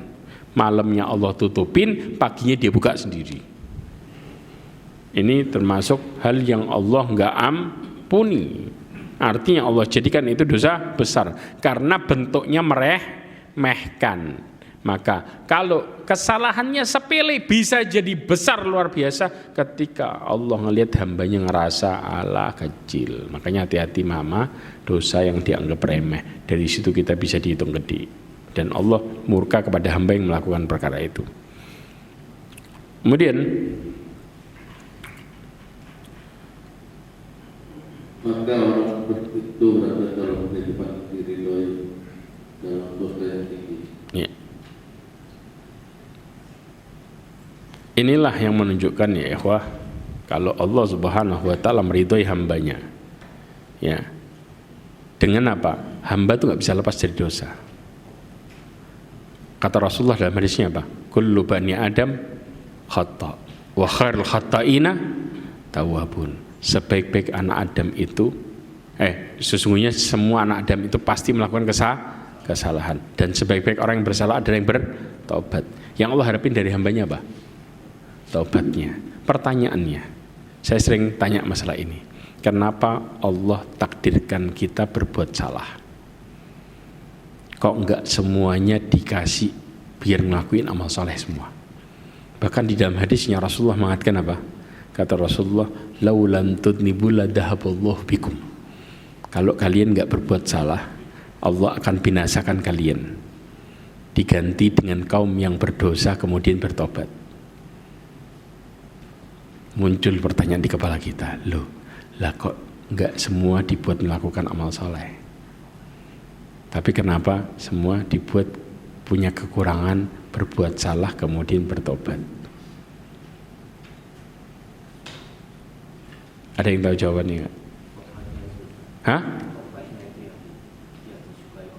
Malamnya Allah tutupin, paginya dia buka sendiri. Ini termasuk hal yang Allah nggak ampuni. Artinya Allah jadikan itu dosa besar karena bentuknya meremehkan. Maka kalau kesalahannya sepele bisa jadi besar luar biasa ketika Allah ngelihat hambanya ngerasa ala kecil. Makanya hati-hati mama, dosa yang dianggap remeh. Dari situ kita bisa dihitung gede. Dan Allah murka kepada hamba yang melakukan perkara itu. Kemudian maka orang seperti itu berada dalam kehidupan diri dalam dosa yang tinggi. Ya. Inilah yang menunjukkan ya ikhwah, kalau Allah Subhanahu wa taala meridhoi hambanya. Ya. Dengan apa? Hamba itu enggak bisa lepas dari dosa. Kata Rasulullah dalam hadisnya apa? Kullu bani Adam khata' wa khairul khata'ina tawwabun. Sebaik-baik anak Adam itu sesungguhnya semua anak Adam itu pasti melakukan kesalahan, dan sebaik-baik orang yang bersalah adalah yang bertobat. Yang Allah harapin dari hambanya apa? Taubatnya. Pertanyaannya, saya sering tanya masalah ini, kenapa Allah takdirkan kita berbuat salah? Kok enggak semuanya dikasih biar ngelakuin amal soleh semua? Bahkan di dalam hadisnya Rasulullah mengatakan apa? Kata Rasulullah, laulan tudnibu ladahaballahu bikum. Kalau kalian enggak berbuat salah, Allah akan binasakan kalian, diganti dengan kaum yang berdosa kemudian bertobat. Muncul pertanyaan di kepala kita, loh, lah kok enggak semua dibuat melakukan amal soleh? Tapi kenapa semua dibuat punya kekurangan, berbuat salah kemudian bertobat? Ada yang tahu jawabannya enggak? Hah?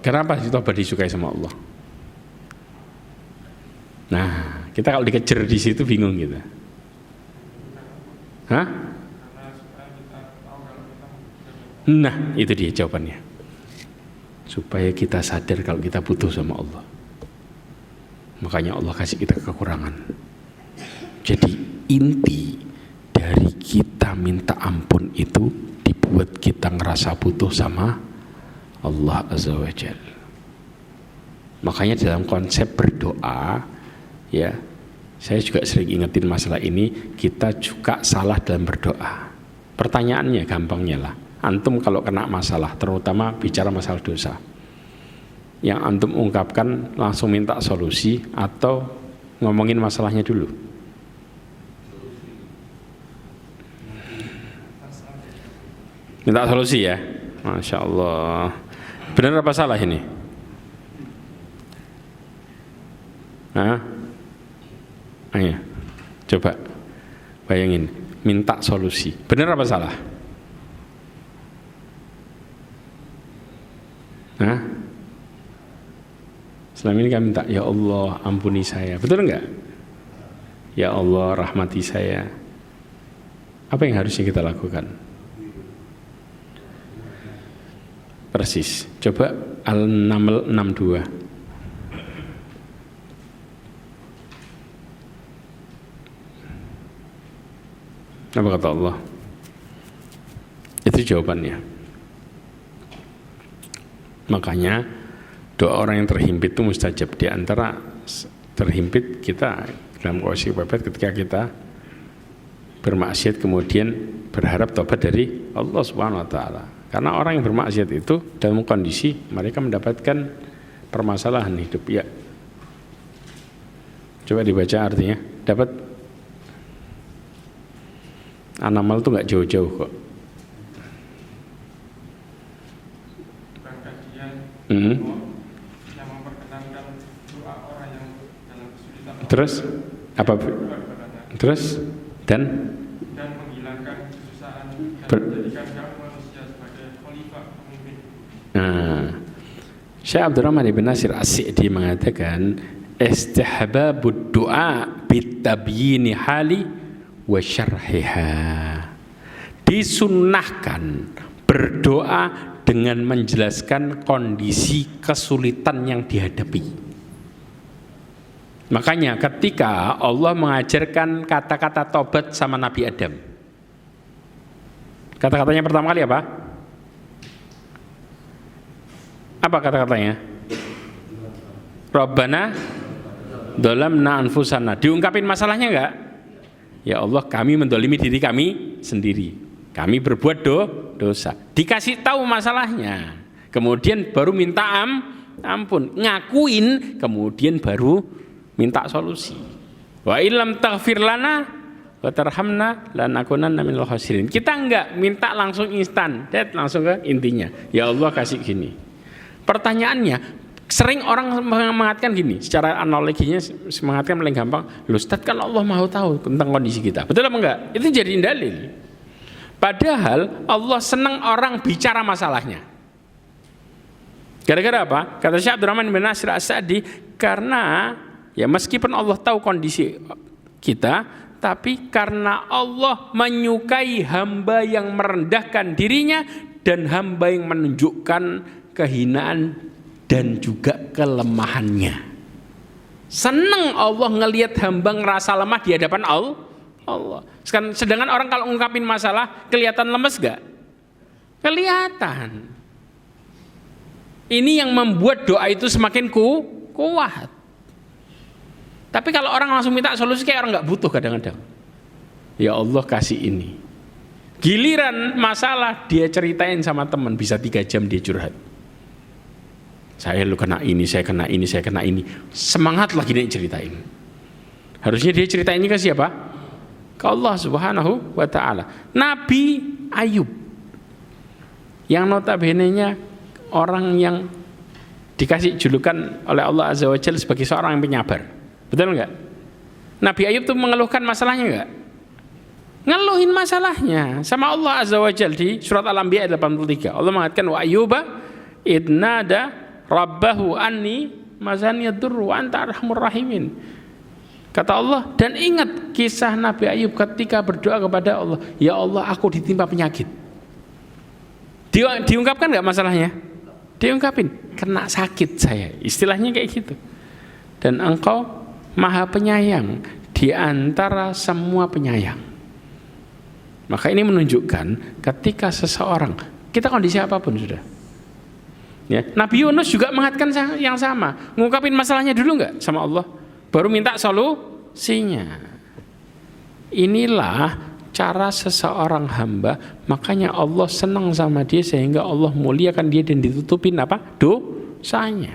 Kenapa tobat disukai sama Allah? Nah, kita kalau dikejar di situ bingung gitu. Hah? Nah, itu dia jawabannya. Supaya kita sadar kalau kita butuh sama Allah. Makanya Allah kasih kita kekurangan. Jadi inti dari kita minta ampun itu dibuat kita ngerasa butuh sama Allah Azza wa Jalla. Makanya dalam konsep berdoa, ya, saya juga sering ingetin masalah ini, kita juga salah dalam berdoa. Pertanyaannya gampangnya lah, antum kalau kena masalah, terutama bicara masalah dosa, yang antum ungkapkan langsung minta solusi atau ngomongin masalahnya dulu? Minta solusi ya? Masya Allah. Benar apa salah ini? Hah? Ayo, coba bayangin, minta solusi. Benar apa salah? Hah? Selama ini kami minta, ya Allah ampuni saya. Betul enggak? Ya Allah rahmati saya. Apa yang harusnya kita lakukan? Persis. Coba Al-Naml 62. Apa kata Allah? Itu jawabannya. Makanya doa orang yang terhimpit itu mustajab. Di antara terhimpit kita dalam kondisi pepet ketika kita bermaksiat kemudian berharap tobat dari Allah Subhanahu wa taala. Karena orang yang bermaksiat itu dalam kondisi mereka mendapatkan permasalahan hidup, ya. Coba dibaca artinya. Dapat An-Naml itu nggak jauh-jauh kok. Yang memperkenankan doa orang yang dalam kesulitan. Terus apa? Terus dan menghilangkan kesusahan dan menjadikan kaum manusia sebagai khalifah pemimpin. Nah, Syekh Abdurrahman bin Nasir As-Sa'di mengatakan istihbabud du'a bitabyini hali wa syarhiha. Disunnahkan berdoa dengan menjelaskan kondisi kesulitan yang dihadapi. Makanya ketika Allah mengajarkan kata-kata tobat sama Nabi Adam, kata-katanya pertama kali apa? Apa kata-katanya? Rabbana dolamna anfusana. Diungkapin masalahnya enggak? Ya Allah, kami mendolimi diri kami sendiri. Kami berbuat dosa. Dikasih tahu masalahnya. Kemudian baru minta ampun. Ngakuin, kemudian baru minta solusi. Wa illam taghfir lana wa tarhamna lanakunanna minal khasirin. Kita enggak minta langsung instan, langsung ke intinya. Ya Allah kasih gini. Pertanyaannya, sering orang mengatakan gini, secara analoginya mengatakan paling gampang, loh Ustaz, kan Allah mau tahu tentang kondisi kita. Betul apa enggak? Itu jadi dalil. Padahal Allah senang orang bicara masalahnya. Gara-gara apa? Kata Syekh Abdurrahman bin Nasir As-Sa'di, karena ya meskipun Allah tahu kondisi kita, tapi karena Allah menyukai hamba yang merendahkan dirinya dan hamba yang menunjukkan kehinaan dan juga kelemahannya. Senang Allah ngelihat hamba ngerasa lemah di hadapan Allah. Sedangkan orang kalau ngungkapin masalah kelihatan lemes gak? Kelihatan. Ini yang membuat doa itu semakin kuat. Tapi kalau orang langsung minta solusi, kayak orang gak butuh kadang-kadang. Ya Allah kasih ini. Giliran masalah dia ceritain sama teman, bisa 3 jam dia curhat. Saya lu kena ini, saya kena ini, saya kena ini. Semangat lagi dia ceritain. Harusnya dia ceritain ini ke siapa? Ke Allah Subhanahu wa ta'ala. Nabi Ayub, yang notabene-nya orang yang dikasih julukan oleh Allah Azza wa Jalla sebagai seorang yang penyabar. Betul enggak? Nabi Ayub tuh mengeluhkan masalahnya enggak? Ngeluhin masalahnya sama Allah Azza wa Jalla di surat Al-Anbiya ayat 83. Allah mengatakan wa ayyuba idnada Rabbahu anni mazaniyad durru wa anta arhamur rahimin. Kata Allah, dan ingat kisah Nabi Ayub ketika berdoa kepada Allah, ya Allah aku ditimpa penyakit. Diungkapkan enggak masalahnya? Diungkapin, kena sakit saya. Istilahnya kayak gitu. Dan engkau maha penyayang di antara semua penyayang. Maka ini menunjukkan ketika seseorang, kita kondisi apapun sudah. Ya, Nabi Yunus juga mengatakan yang sama, ngungkapin masalahnya dulu enggak sama Allah, baru minta solusinya. Inilah cara seseorang hamba, makanya Allah senang sama dia sehingga Allah muliakan dia dan ditutupin apa? Dosanya.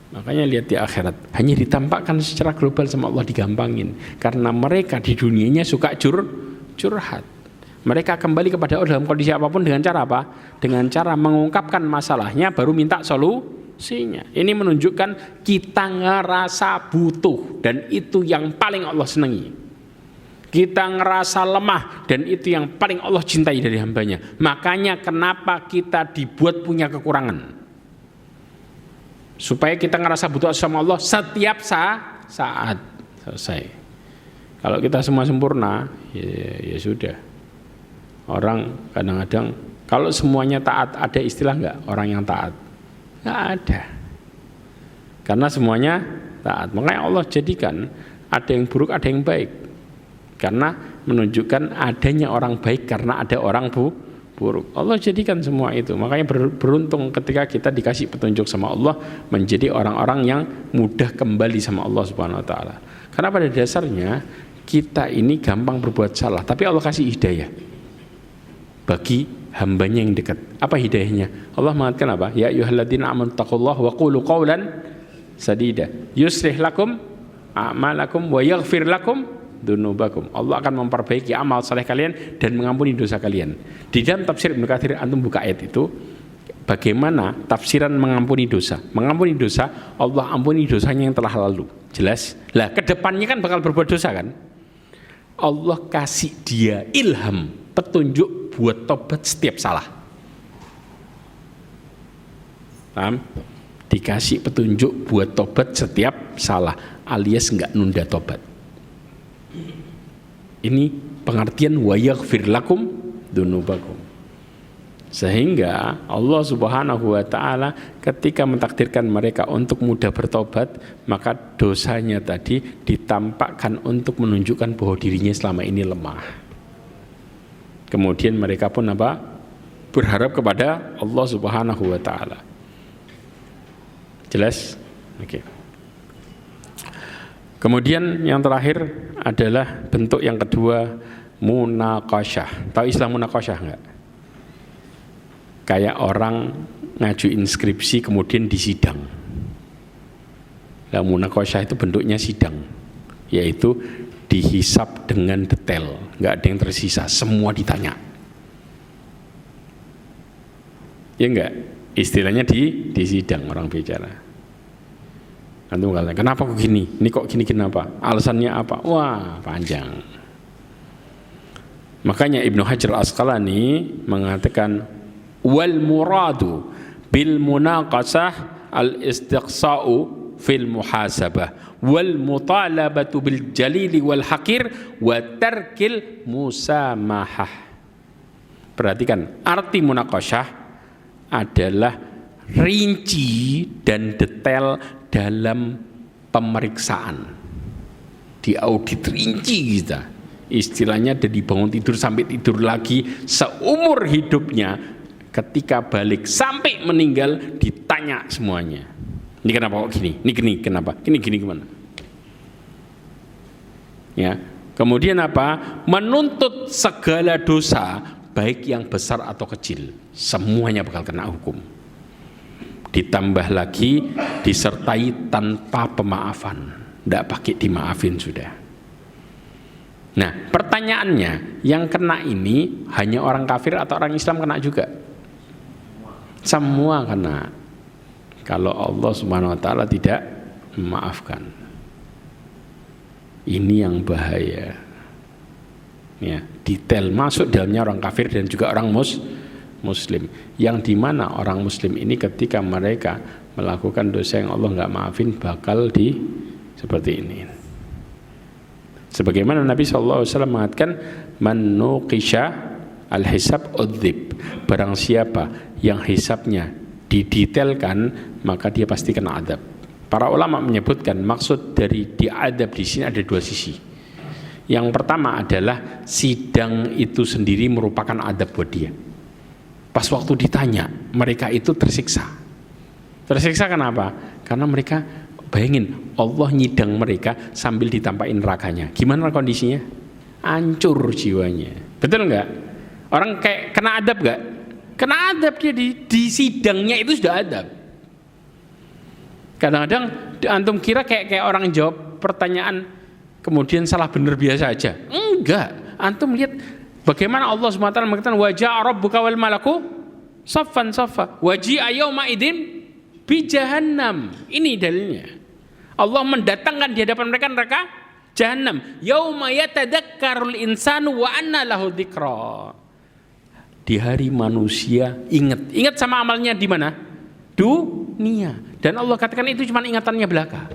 Makanya lihat di akhirat, hanya ditampakkan secara global sama Allah, digampangin. Karena mereka di dunianya suka curhat. Mereka kembali kepada Allah dalam kondisi apapun dengan cara apa? Dengan cara mengungkapkan masalahnya baru minta solusinya. Ini menunjukkan kita ngerasa butuh dan itu yang paling Allah senangi. Kita ngerasa lemah dan itu yang paling Allah cintai dari hambanya. Makanya kenapa kita dibuat punya kekurangan? Supaya kita ngerasa butuh sama Allah setiap saat. Selesai. Kalau kita semua sempurna, ya sudah. Orang kadang-kadang kalau semuanya taat, ada istilah enggak orang yang taat? Enggak ada. Karena semuanya taat. Makanya Allah jadikan ada yang buruk, ada yang baik. Karena menunjukkan adanya orang baik karena ada orang buruk. Allah jadikan semua itu. Makanya beruntung ketika kita dikasih petunjuk sama Allah menjadi orang-orang yang mudah kembali sama Allah Subhanahu wa taala. Karena pada dasarnya kita ini gampang berbuat salah, tapi Allah kasih hidayah bagi hambanya yang dekat. Apa hidayahnya? Allah mengatakan apa? Ya ayyuhalladzina amanu taqullaha wa qulu qawlan sadida yuslih lakum a'malakum wa yaghfir lakum dzunubakum. Allah akan memperbaiki amal saleh kalian dan mengampuni dosa kalian. Di dalam tafsir Ibnu Katsir, antum buka ayat itu, bagaimana tafsiran mengampuni dosa. Mengampuni dosa, Allah ampuni dosanya yang telah lalu. Jelas? Lah kedepannya kan bakal berbuat dosa kan? Allah kasih dia ilham, petunjuk buat tobat setiap salah. Paham? Dikasih petunjuk buat tobat setiap salah, alias enggak nunda tobat. Ini pengertian wa yaghfir lakum dzunubakum. Sehingga Allah Subhanahu wa taala ketika mentakdirkan mereka untuk mudah bertobat, maka dosanya tadi ditampakkan untuk menunjukkan bahwa dirinya selama ini lemah. Kemudian mereka pun apa? Berharap kepada Allah Subhanahu wa taala. Jelas? Oke. Kemudian yang terakhir adalah bentuk yang kedua, munaqasyah. Tahu istilah munaqasyah enggak? Kayak orang ngajuin skripsi kemudian disidang. Nah, munaqasyah itu bentuknya sidang, yaitu dihisap dengan detail, nggak ada yang tersisa, semua ditanya. Ya enggak? Istilahnya di sidang orang bicara. Antum katakan, kenapa kok gini? Ini kok gini kenapa? Alasannya apa? Wah, panjang. Makanya Ibnu Hajar Asqalani mengatakan wal muradu bil munaqasah al istiqsa'u fil muhasabah wal mutalabatu bil jalili wal hakir wa tarkil musamahah. Perhatikan, arti munaqasyah adalah rinci dan detail dalam pemeriksaan, diaudit rinci kita. Istilahnya dari bangun tidur sampai tidur lagi seumur hidupnya, ketika balik sampai meninggal ditanya semuanya. Ini kenapa kok gini? Ini gini kenapa? Gini gimana? Ya. Kemudian apa? Menuntut segala dosa, baik yang besar atau kecil, semuanya bakal kena hukum. Ditambah lagi disertai tanpa pemaafan, tidak pakai dimaafin sudah. Nah, pertanyaannya, yang kena ini hanya orang kafir atau orang Islam kena juga? Semua kena. Kalau Allah Subhanahu wa taala tidak memaafkan. Ini yang bahaya. Ya, detail masuk dalamnya orang kafir dan juga orang muslim. Yang dimana orang muslim ini ketika mereka melakukan dosa yang Allah nggak maafin bakal seperti ini. Sebagaimana Nabi SAW mengatakan, man nuqisha al-hisab udzib. Barang siapa yang hisabnya didetailkan, maka dia pasti kena adab. Para ulama menyebutkan maksud dari diadab di sini ada dua sisi. Yang pertama adalah sidang itu sendiri merupakan adab buat dia. Pas waktu ditanya, mereka itu tersiksa. Tersiksa kenapa? Karena mereka bayangin Allah nyidang mereka sambil ditampain nerakanya. Gimana kondisinya? Hancur jiwanya. Betul nggak? Orang kayak kena adab nggak? Kena adab dia di sidangnya itu sudah adab. Kadang-kadang antum kira kayak orang jawab pertanyaan kemudian salah benar biasa aja. Enggak. Antum lihat bagaimana Allah SWT mengatakan wajah rabbuka wal malaku saffan saffa waji'a yauma idzin bi jahannam. Ini dalilnya. Allah mendatangkan di hadapan mereka neraka jahannam. Yauma yatadakkarul insanu wa anna lahu dzikra. Di hari manusia ingat sama amalnya di mana? Dunia. Dan Allah katakan itu cuma ingatannya belaka.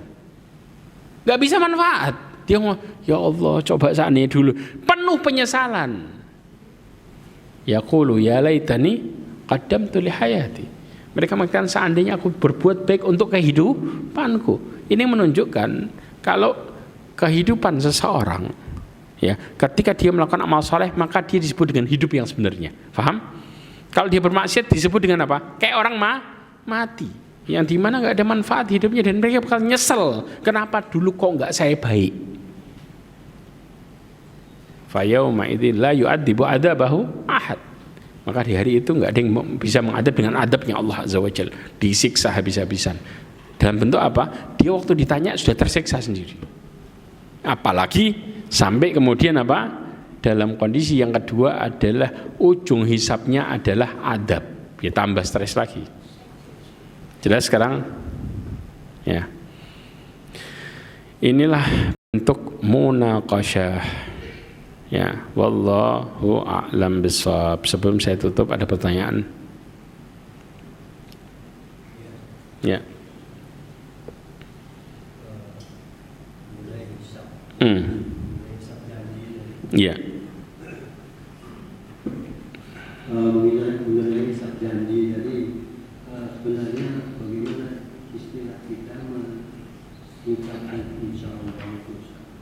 Gak bisa manfaat. Dia ngomong, ya Allah coba saatnya dulu. Penuh penyesalan. Yaqulu ya laitani qaddamtu li hayati. Mereka mengatakan seandainya aku berbuat baik untuk kehidupanku. Ini menunjukkan kalau kehidupan seseorang, ya, ketika dia melakukan amal soleh maka dia disebut dengan hidup yang sebenarnya. Paham? Kalau dia bermaksiat disebut dengan apa? Kayak orang mati, yang dimana nggak ada manfaat hidupnya dan mereka bakal nyesel. Kenapa dulu kok nggak saya baik? Fayauma idzin la yu'adzibu adabahu ahad. Maka di hari itu nggak ada yang bisa mengadab dengan adabnya Allah Azza wa Jalla, disiksa habis-habisan. Dalam bentuk apa? Dia waktu ditanya sudah tersiksa sendiri. Apalagi sampai kemudian apa? Dalam kondisi yang kedua adalah ujung hisabnya adalah adab. Ya tambah stres lagi. Jelas sekarang? Ya. Inilah bentuk munaqasyah. Ya, wallahu a'lam bishawab. Sebelum saya tutup ada pertanyaan? Ya. Ya. Mengenai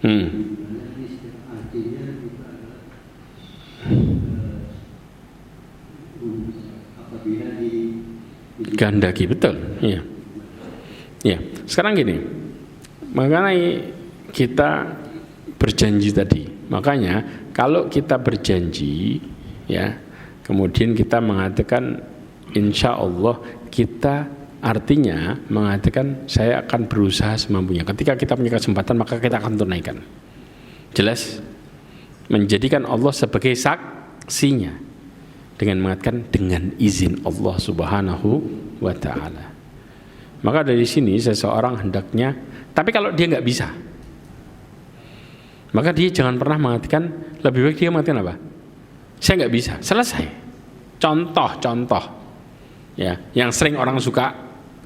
Artinya kita apabila kehendaki, betul. Iya. Ya, sekarang gini, mengenai kita berjanji tadi. Makanya kalau kita berjanji, ya, kemudian kita mengatakan insya Allah, kita artinya mengatakan saya akan berusaha semampunya. Ketika kita punya kesempatan maka kita akan tunaikan. Jelas? Menjadikan Allah sebagai saksinya dengan mengatakan dengan izin Allah Subhanahu wa ta'ala. Maka dari sini seseorang hendaknya, tapi kalau dia nggak bisa, maka dia jangan pernah mengatakan, lebih baik dia mengatakan apa? Saya nggak bisa, selesai. Contoh, ya, yang sering orang suka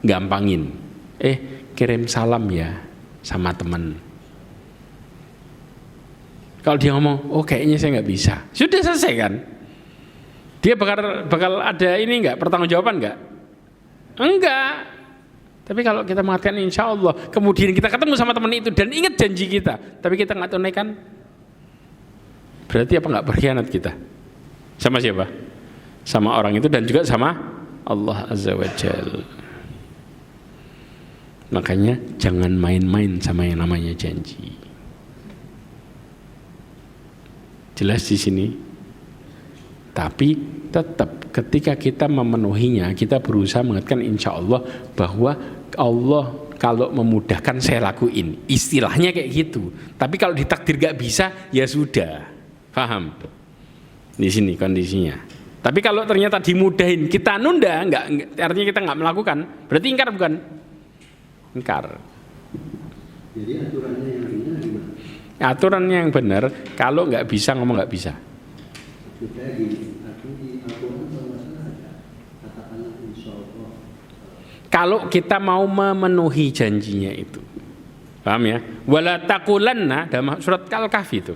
gampangin, kirim salam ya sama teman. Kalau dia ngomong, kayaknya saya nggak bisa, sudah selesai kan? Dia bakal ada ini nggak, pertanggungjawaban nggak? Enggak. Tapi kalau kita mengatakan insya Allah, kemudian kita ketemu sama teman itu dan ingat janji kita, tapi kita nggak tunaikan, berarti apa nggak berkhianat kita? Sama siapa? Sama orang itu dan juga sama Allah Azza wa Jalla. Makanya jangan main-main sama yang namanya janji. Jelas di sini. Tapi tetap ketika kita memenuhinya, kita berusaha mengatakan insya Allah bahwa Allah kalau memudahkan saya lakuin, istilahnya kayak gitu. Tapi kalau ditakdir gak bisa, ya sudah, paham? Di sini kondisinya. Tapi kalau ternyata dimudahin, kita nunda, artinya kita nggak melakukan, berarti ingkar bukan? Ingkar. Jadi aturannya yang benar gimana? Aturannya yang benar, kalau nggak bisa ngomong nggak bisa. Supaya gini, artinya di Al-Quran kalau nggak salah ada katakanlah insya Allah. Kalau kita mau memenuhi janjinya itu, paham ya? Wala taqulanna dalam surat Al-Kahfi itu,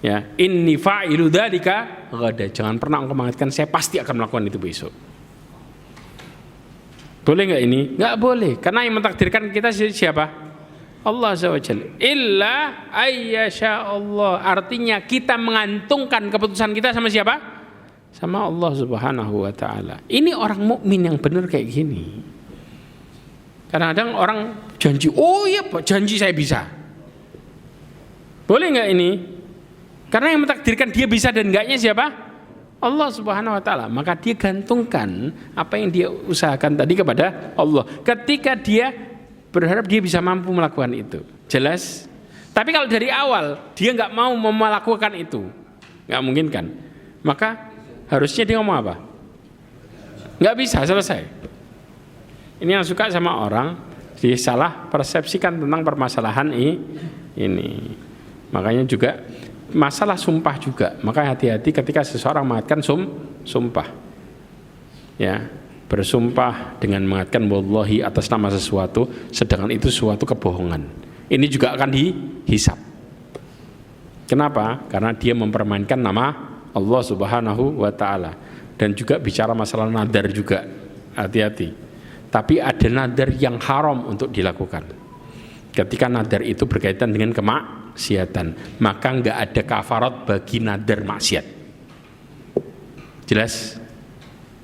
ya, inni fa'ilu dzalika ghadan. Jangan pernah engkau mengatakan saya pasti akan melakukan itu besok. Boleh nggak ini? Nggak boleh, karena yang mentakdirkan kita siapa? Allah Azza wa Jalla. Illa ayyasha Allah. Artinya kita mengantungkan keputusan kita sama siapa? Sama Allah Subhanahu wa ta'ala. Ini orang mukmin yang benar kayak gini. Kadang-kadang orang janji, iya Pak, janji saya bisa. Boleh nggak ini? Karena yang mentakdirkan dia bisa dan enggaknya siapa? Allah Subhanahu wa ta'ala. Maka dia gantungkan apa yang dia usahakan tadi kepada Allah. Ketika dia berharap dia bisa mampu melakukan itu, jelas. Tapi kalau dari awal dia nggak mau melakukan itu, nggak mungkin kan? Maka harusnya dia ngomong apa? Nggak bisa, selesai. Ini yang suka sama orang, dia salah persepsikan tentang permasalahan ini. Makanya juga masalah sumpah juga. Maka hati-hati ketika seseorang mengatakan sumpah, ya. Bersumpah dengan mengatakan wallahi atas nama sesuatu, sedangkan itu suatu kebohongan. Ini juga akan dihisab. Kenapa? Karena dia mempermainkan nama Allah Subhanahu wa ta'ala. Dan juga bicara masalah nadar juga, hati-hati. Tapi ada nadar yang haram untuk dilakukan. Ketika nadar itu berkaitan dengan kemaksiatan, maka nggak ada kafarat bagi nadar maksiat. Jelas?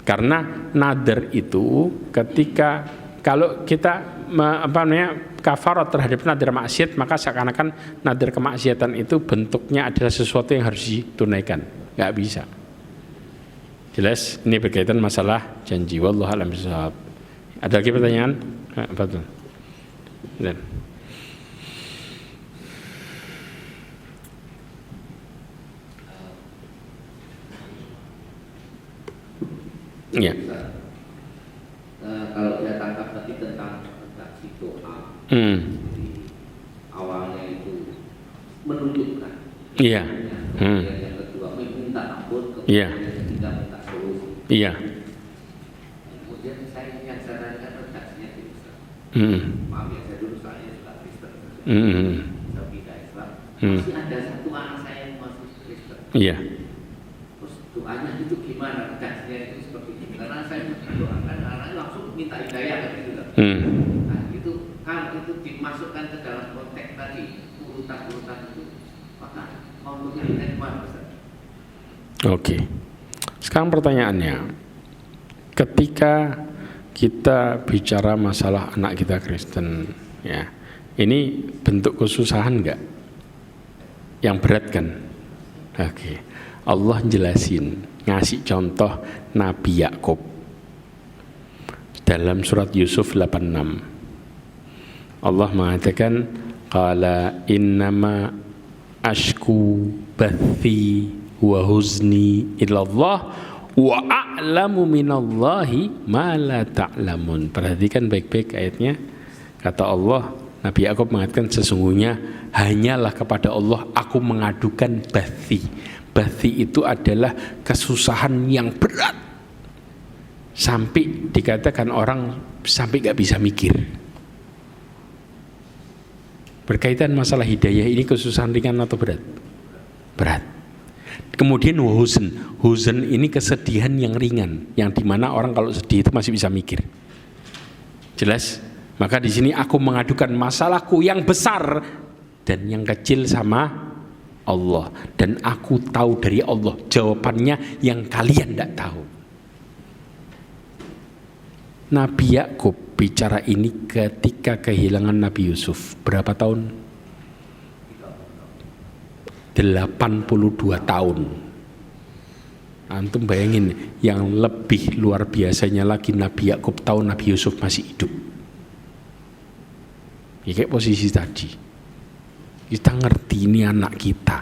Karena nadar itu ketika kalau kita kafarat terhadap nadar maksiat, maka seakan-akan nadar kemaksiatan itu bentuknya adalah sesuatu yang harus ditunaikan. Nggak bisa. Jelas? Ini berkaitan masalah janji. Wallahu a'lam bishawab. Ada lagi pertanyaan? Betul. Dan ya. Kalau saya tangkap tadi tentang redaksi doa, awalnya itu menunjukkan, iya. Yang kedua meminta ampun, kemudian ketiga minta solusi. Iya. Kemudian saya yang sarankan redaksinya itu, maaf ya, saya dulu saya sudah Kristen, saya pindah Islam, masih ada satu anak saya yang masih Kristen. Iya. Terus doanya itu gimana, redaksinya itu seperti ini, karena saya mendoakan anaknya langsung minta hidayah kan gitu. Nah itu kalau itu dimasukkan ke dalam konteks tadi urutan-urutan itu, maka mauludnya dari mana Ustaz? Oke. Sekarang pertanyaannya, ketika kita bicara masalah anak kita Kristen, ya, ini bentuk kesusahan enggak? Yang berat kan? Oke. Allah jelasin, ngasih contoh Nabi Yakub dalam surat Yusuf 86. Allah mengatakan, qala innama ashku bathi wa huzni ilallah wa a'lamu minallahi ma la ta'lamun. Perhatikan baik-baik ayatnya. Kata Allah, Nabi Yakub mengatakan, sesungguhnya hanyalah kepada Allah aku mengadukan bathi. Bathi itu adalah kesusahan yang berat, sampai dikatakan orang sampai gak bisa mikir. Berkaitan masalah hidayah ini kesusahan ringan atau berat? Berat. Kemudian huzn ini kesedihan yang ringan, yang dimana orang kalau sedih itu masih bisa mikir. Jelas? Maka di sini aku mengadukan masalahku yang besar dan yang kecil sama Allah, dan aku tahu dari Allah jawabannya yang kalian tidak tahu. Nabi Yakub bicara ini ketika kehilangan Nabi Yusuf. Berapa tahun? 82 tahun. Antum bayangin, yang lebih luar biasanya lagi Nabi Yakub tahu Nabi Yusuf masih hidup. Ya kayak posisi tadi. Kita ngerti ini anak kita.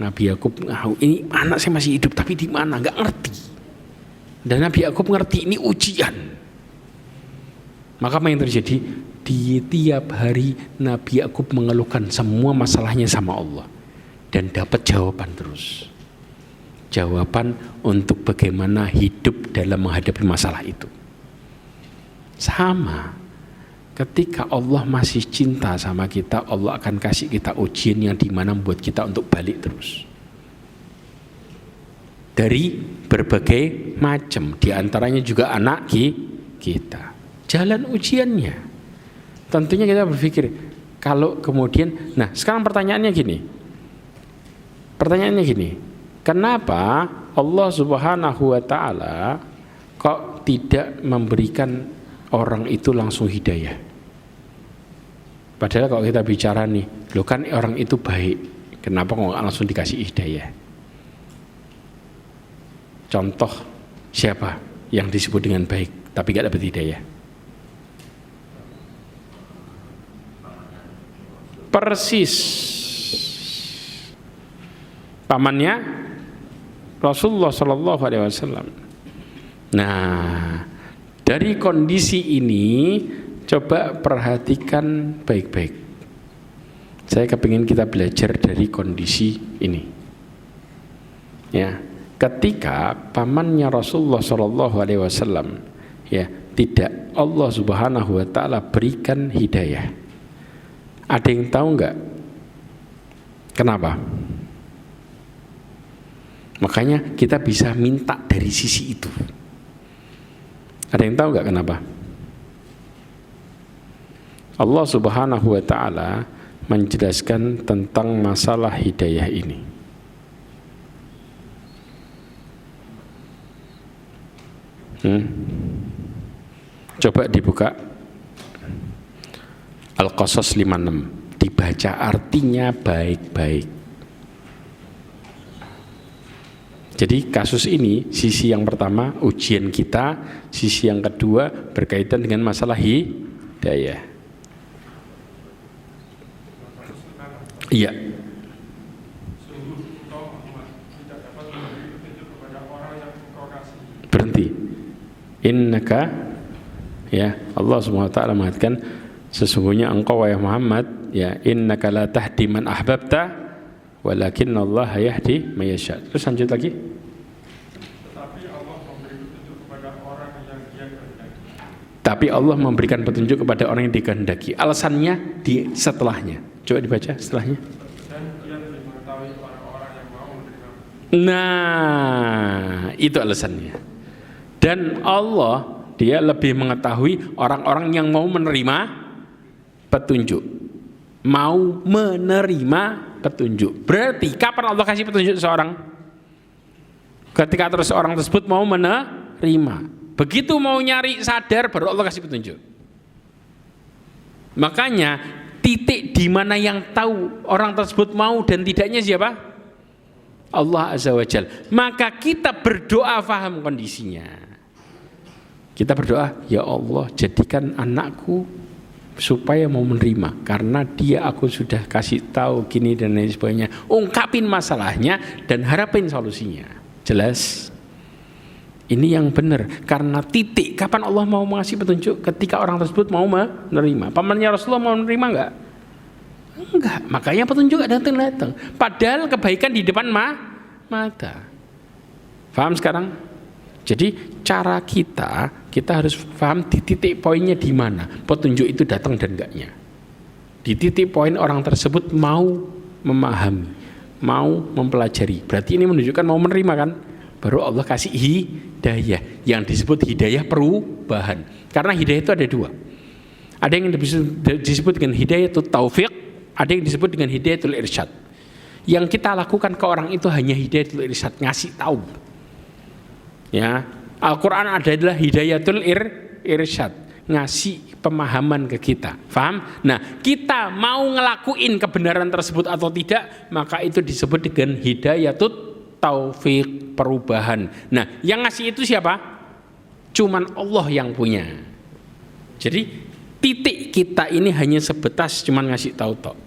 Nabi Yakub, ini anak saya masih hidup tapi di mana? Nggak ngerti. Dan Nabi Yakub ngerti ini ujian. Maka apa yang terjadi? Di tiap hari Nabi Yakub mengeluhkan semua masalahnya sama Allah dan dapat jawaban terus. Jawaban untuk bagaimana hidup dalam menghadapi masalah itu. Sama. Ketika Allah masih cinta sama kita, Allah akan kasih kita ujian yang dimana membuat kita untuk balik terus. Dari berbagai macam, diantaranya juga anak kita. Jalan ujiannya. Tentunya kita berpikir, kalau kemudian, nah sekarang pertanyaannya gini, kenapa Allah Subhanahu wa Ta'ala kok tidak memberikan orang itu langsung hidayah? Padahal kalau kita bicara nih, loh kan orang itu baik, kenapa kok nggak langsung dikasih hidayah? Contoh siapa yang disebut dengan baik tapi nggak dapat hidayah? Persis pamannya Rasulullah Shallallahu Alaihi Wasallam. Nah, dari kondisi ini coba perhatikan baik-baik. Saya kepingin kita belajar dari kondisi ini. Ya, ketika pamannya Rasulullah Shallallahu Alaihi Wasallam, ya, tidak Allah Subhanahu Wa Taala berikan hidayah. Ada yang tahu nggak? Kenapa? Makanya kita bisa minta dari sisi itu. Ada yang tahu nggak kenapa? Allah Subhanahu wa Ta'ala menjelaskan tentang masalah hidayah ini. Coba dibuka Al-Qasas 56, dibaca artinya baik-baik. Jadi kasus ini, sisi yang pertama ujian kita, sisi yang kedua berkaitan dengan masalah hidayah. Iya. Berhenti. Innaka, ya, Allah Subhanahu wa Ta'ala mengatakan, sesungguhnya engkau wahai Muhammad, ya, innaka la tahdi man ahbabta walakinna Allah yahdi may yasha. Terus lanjut lagi. Tapi Allah memberikan petunjuk kepada orang yang dikehendaki. Alasannya di setelahnya. Coba dibaca setelahnya. Nah, itu alasannya. Dan Allah di dia lebih mengetahui orang-orang yang mau menerima petunjuk. Mau menerima petunjuk. Berarti kapan Allah kasih petunjuk seseorang? Ketika terus orang tersebut mau menerima. Begitu mau nyari sadar baru Allah kasih petunjuk. Makanya titik di mana yang tahu orang tersebut mau dan tidaknya siapa? Allah Azza wa Jalla. Maka kita berdoa faham kondisinya. Kita berdoa, ya Allah jadikan anakku supaya mau menerima, karena dia aku sudah kasih tahu gini dan lain sebagainya. Ungkapin masalahnya dan harapin solusinya. Jelas? Ini yang benar. Karena titik kapan Allah mau mengasih petunjuk? Ketika orang tersebut mau menerima. Pamannya Rasulullah mau menerima enggak? Enggak. Makanya petunjuk enggak datang-datang. Padahal kebaikan di depan mata. Paham sekarang? Jadi cara kita harus paham di titik poinnya di mana petunjuk itu datang dan enggaknya. Di titik poin orang tersebut mau memahami, mau mempelajari. Berarti ini menunjukkan mau menerima kan? Baru Allah kasih hidayah yang disebut hidayah perubahan. Karena hidayah itu ada dua. Ada yang disebut dengan hidayatul taufik, ada yang disebut dengan hidayatul irsyad. Yang kita lakukan ke orang itu hanya hidayatul irsyad, ngasih tahu. Ya, Al-Quran adalah hidayatul irsyad, ngasih pemahaman ke kita. Paham? Nah, kita mau ngelakuin kebenaran tersebut atau tidak, maka itu disebut dengan hidayatul taufik, perubahan. Nah, yang ngasih itu siapa? Cuman Allah yang punya. Jadi titik kita ini hanya sebatas cuman ngasih tahu tok.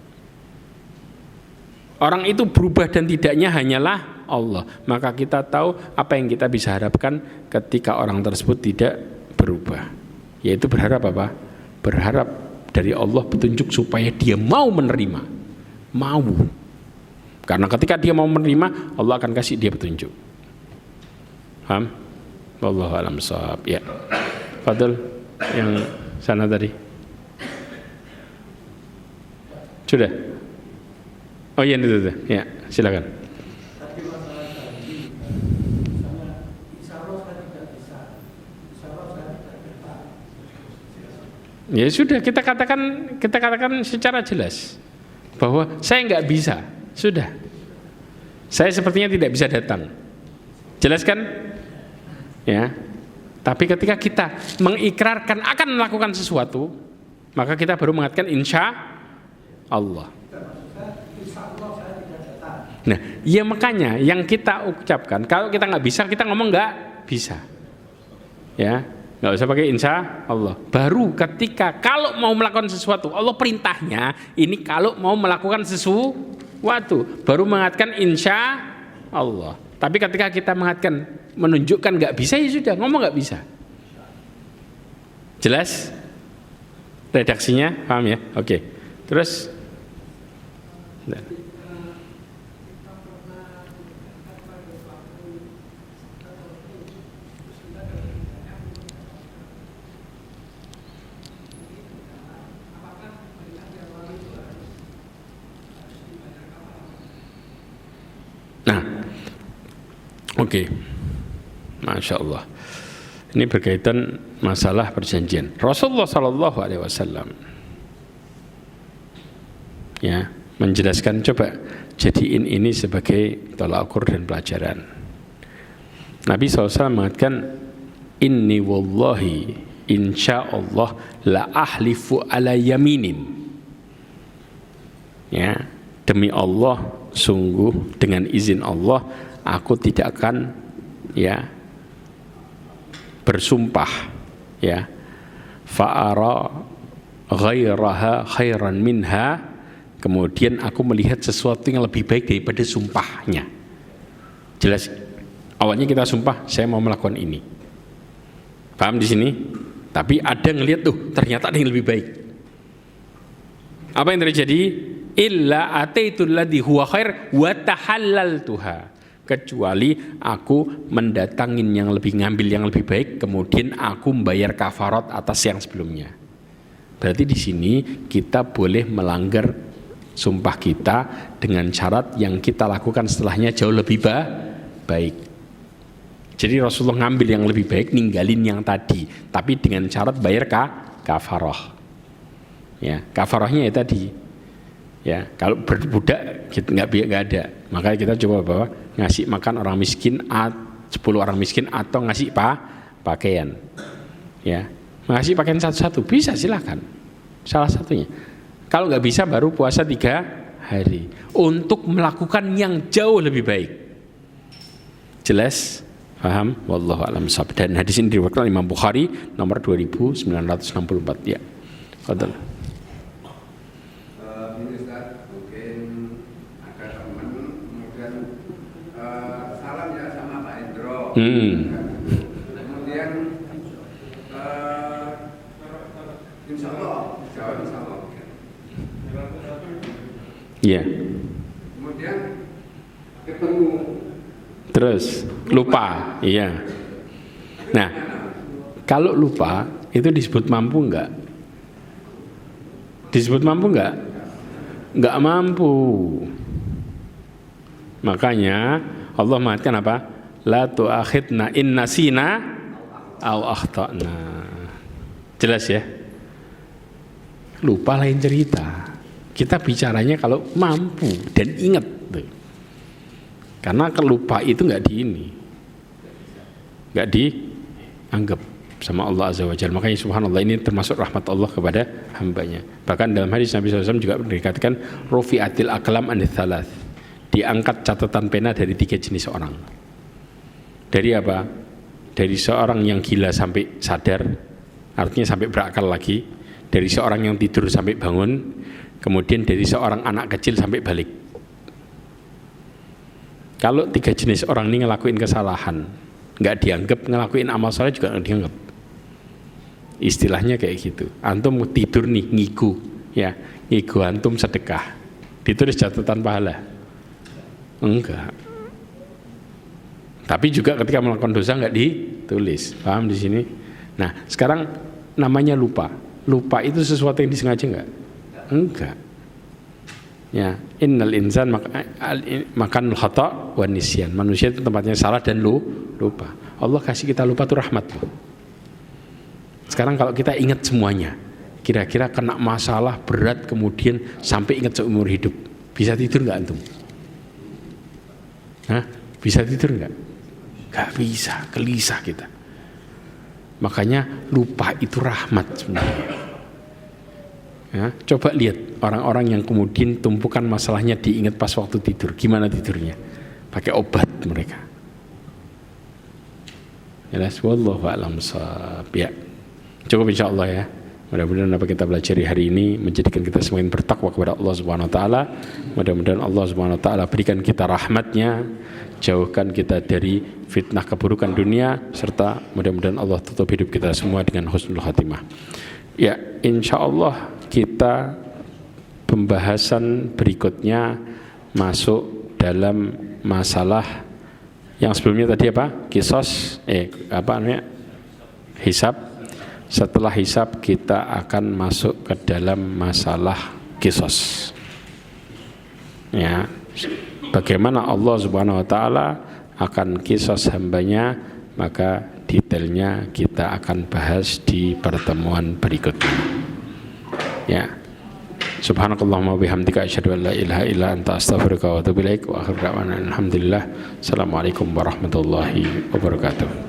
Orang itu berubah dan tidaknya hanyalah Allah. Maka kita tahu apa yang kita bisa harapkan ketika orang tersebut tidak berubah. Yaitu berharap apa? Berharap dari Allah petunjuk supaya dia mau menerima. Mau. Karena ketika dia mau menerima, Allah akan kasih dia petunjuk. Paham? Wallahu a'lam bishawab. Ya. Fadl yang sana tadi. Sudah? Oh iya itu. Ya, silakan. Tapi masalah tadi, misalnya insya Allah saya tidak bisa, insya Allah saya tidak dapat. Ya sudah, kita katakan secara jelas bahwa saya nggak bisa. Sudah, saya sepertinya tidak bisa datang. Jelas kan? Ya. Tapi ketika kita mengikrarkan akan melakukan sesuatu, maka kita baru mengatakan insya Allah. Nah, ya makanya yang kita ucapkan, kalau kita nggak bisa, kita ngomong nggak bisa. Ya, nggak usah pakai insya Allah. Baru ketika kalau mau melakukan sesuatu, Allah perintahnya ini kalau mau melakukan sesuatu, baru mengatakan insya Allah. Tapi ketika kita mengatakan menunjukkan nggak bisa, ya sudah ngomong nggak bisa. Jelas? Redaksinya paham ya? Oke. Terus oke, Masya Allah. Ini berkaitan masalah perjanjian. Rasulullah Sallallahu Alaihi Wasallam ya menjelaskan, coba jadiin ini sebagai tolak ukur dan pelajaran. Nabi SAW mengatakan, inni wallahi insyaallah la ahlifu ala yaminin. Ya, demi Allah, sungguh dengan izin Allah aku tidak akan ya bersumpah ya fa'ara ghairaha khairan minha, kemudian aku melihat sesuatu yang lebih baik daripada sumpahnya. Jelas, awalnya kita sumpah saya mau melakukan ini, paham di sini, tapi ada ngelihat tuh ternyata ada yang lebih baik. Apa yang terjadi? Illa ataitul ladzi huwa khair wa tahallaltuha, kecuali aku mendatangin yang lebih, ngambil yang lebih baik, kemudian aku membayar kafarat atas yang sebelumnya. Berarti di sini kita boleh melanggar sumpah kita dengan syarat yang kita lakukan setelahnya jauh lebih baik. Jadi Rasulullah ngambil yang lebih baik, ninggalin yang tadi, tapi dengan syarat bayar kafarah. Ya, kafarahnya ya tadi. Ya, kalau berbudak kita nggak ada. Makanya kita coba bawa ngasih makan orang miskin 10 orang miskin atau ngasih pakaian. Ya, ngasih pakaian satu-satu bisa, silakan. Salah satunya. Kalau nggak bisa baru puasa 3 hari untuk melakukan yang jauh lebih baik. Jelas? Paham? Wallahu a'lam bishawab. Dan hadis ini diriwayatkan Imam Bukhari nomor 2964. Ya. Qadar. Ini Ustaz, mungkin ada teman kemudian salam ya sama Pak Indro. Kemudian insya Allah jawab insya Allah. Iya. Kemudian ketemu. Terus lupa, iya. Nah, kalau lupa itu disebut mampu enggak? Disebut mampu enggak? Enggak mampu. Makanya Allah mengatakan apa? La tu'akhidna in nasina aw akhtana. Jelas ya? Lupa lain cerita. Kita bicaranya kalau mampu dan ingat. Karena kelupa itu nggak dianggap sama Allah Azza wa Jalla. Makanya subhanallah, ini termasuk rahmat Allah kepada hambanya. Bahkan dalam hadis Nabi SAW juga dikatakan rufi'atil aqlam anits thalath, diangkat catatan pena dari 3 jenis orang. Dari apa? Dari seorang yang gila sampai sadar, artinya sampai berakal lagi. Dari seorang yang tidur sampai bangun. Kemudian dari seorang anak kecil sampai balik. Kalau 3 jenis orang ini ngelakuin kesalahan, nggak dianggap, ngelakuin amal soleh juga nggak dianggap. Istilahnya kayak gitu. Antum tidur nih, ngigu, ya, ngigu antum sedekah, ditulis catatan pahala? Enggak. Tapi juga ketika melakukan dosa nggak ditulis. Paham di sini? Nah, sekarang namanya lupa. Lupa itu sesuatu yang disengaja nggak? Enggak. Ya, innal insan makanul khata' wan nisyan. Manusia itu tempatnya salah dan lupa. Allah kasih kita lupa itu rahmat. Sekarang kalau kita ingat semuanya, kira-kira kena masalah berat kemudian sampai ingat seumur hidup, bisa tidur nggak antum? Hah? Bisa tidur nggak? Nggak bisa, gelisah kita. Makanya lupa itu rahmat sebenarnya. Ya, coba lihat orang-orang yang kemudian tumpukan masalahnya diingat pas waktu tidur, gimana tidurnya? Pakai obat mereka. Jelas, wallahu a'lam bishawab. Ya, cukup insyaallah ya. Mudah-mudahan apa kita pelajari hari ini menjadikan kita semakin bertakwa kepada Allah Subhanahu wa taala. Mudah-mudahan Allah Subhanahu wa taala berikan kita rahmatnya, jauhkan kita dari fitnah keburukan dunia, serta mudah-mudahan Allah tutup hidup kita semua dengan husnul khatimah. Ya, insyaallah kita pembahasan berikutnya masuk dalam masalah yang sebelumnya tadi apa? Qisas, hisab. Setelah hisab kita akan masuk ke dalam masalah qisas. Ya, bagaimana Allah Subhanahu wa taala akan qisas hambanya, maka detailnya kita akan bahas di pertemuan berikutnya. Ya, subhanakallahumma bihamdika asyhadu an la ilaha illa anta astaghfiruka wa atubu ilaik wa akhiru da'wana alhamdulillah. Assalamualaikum warahmatullahi wabarakatuh.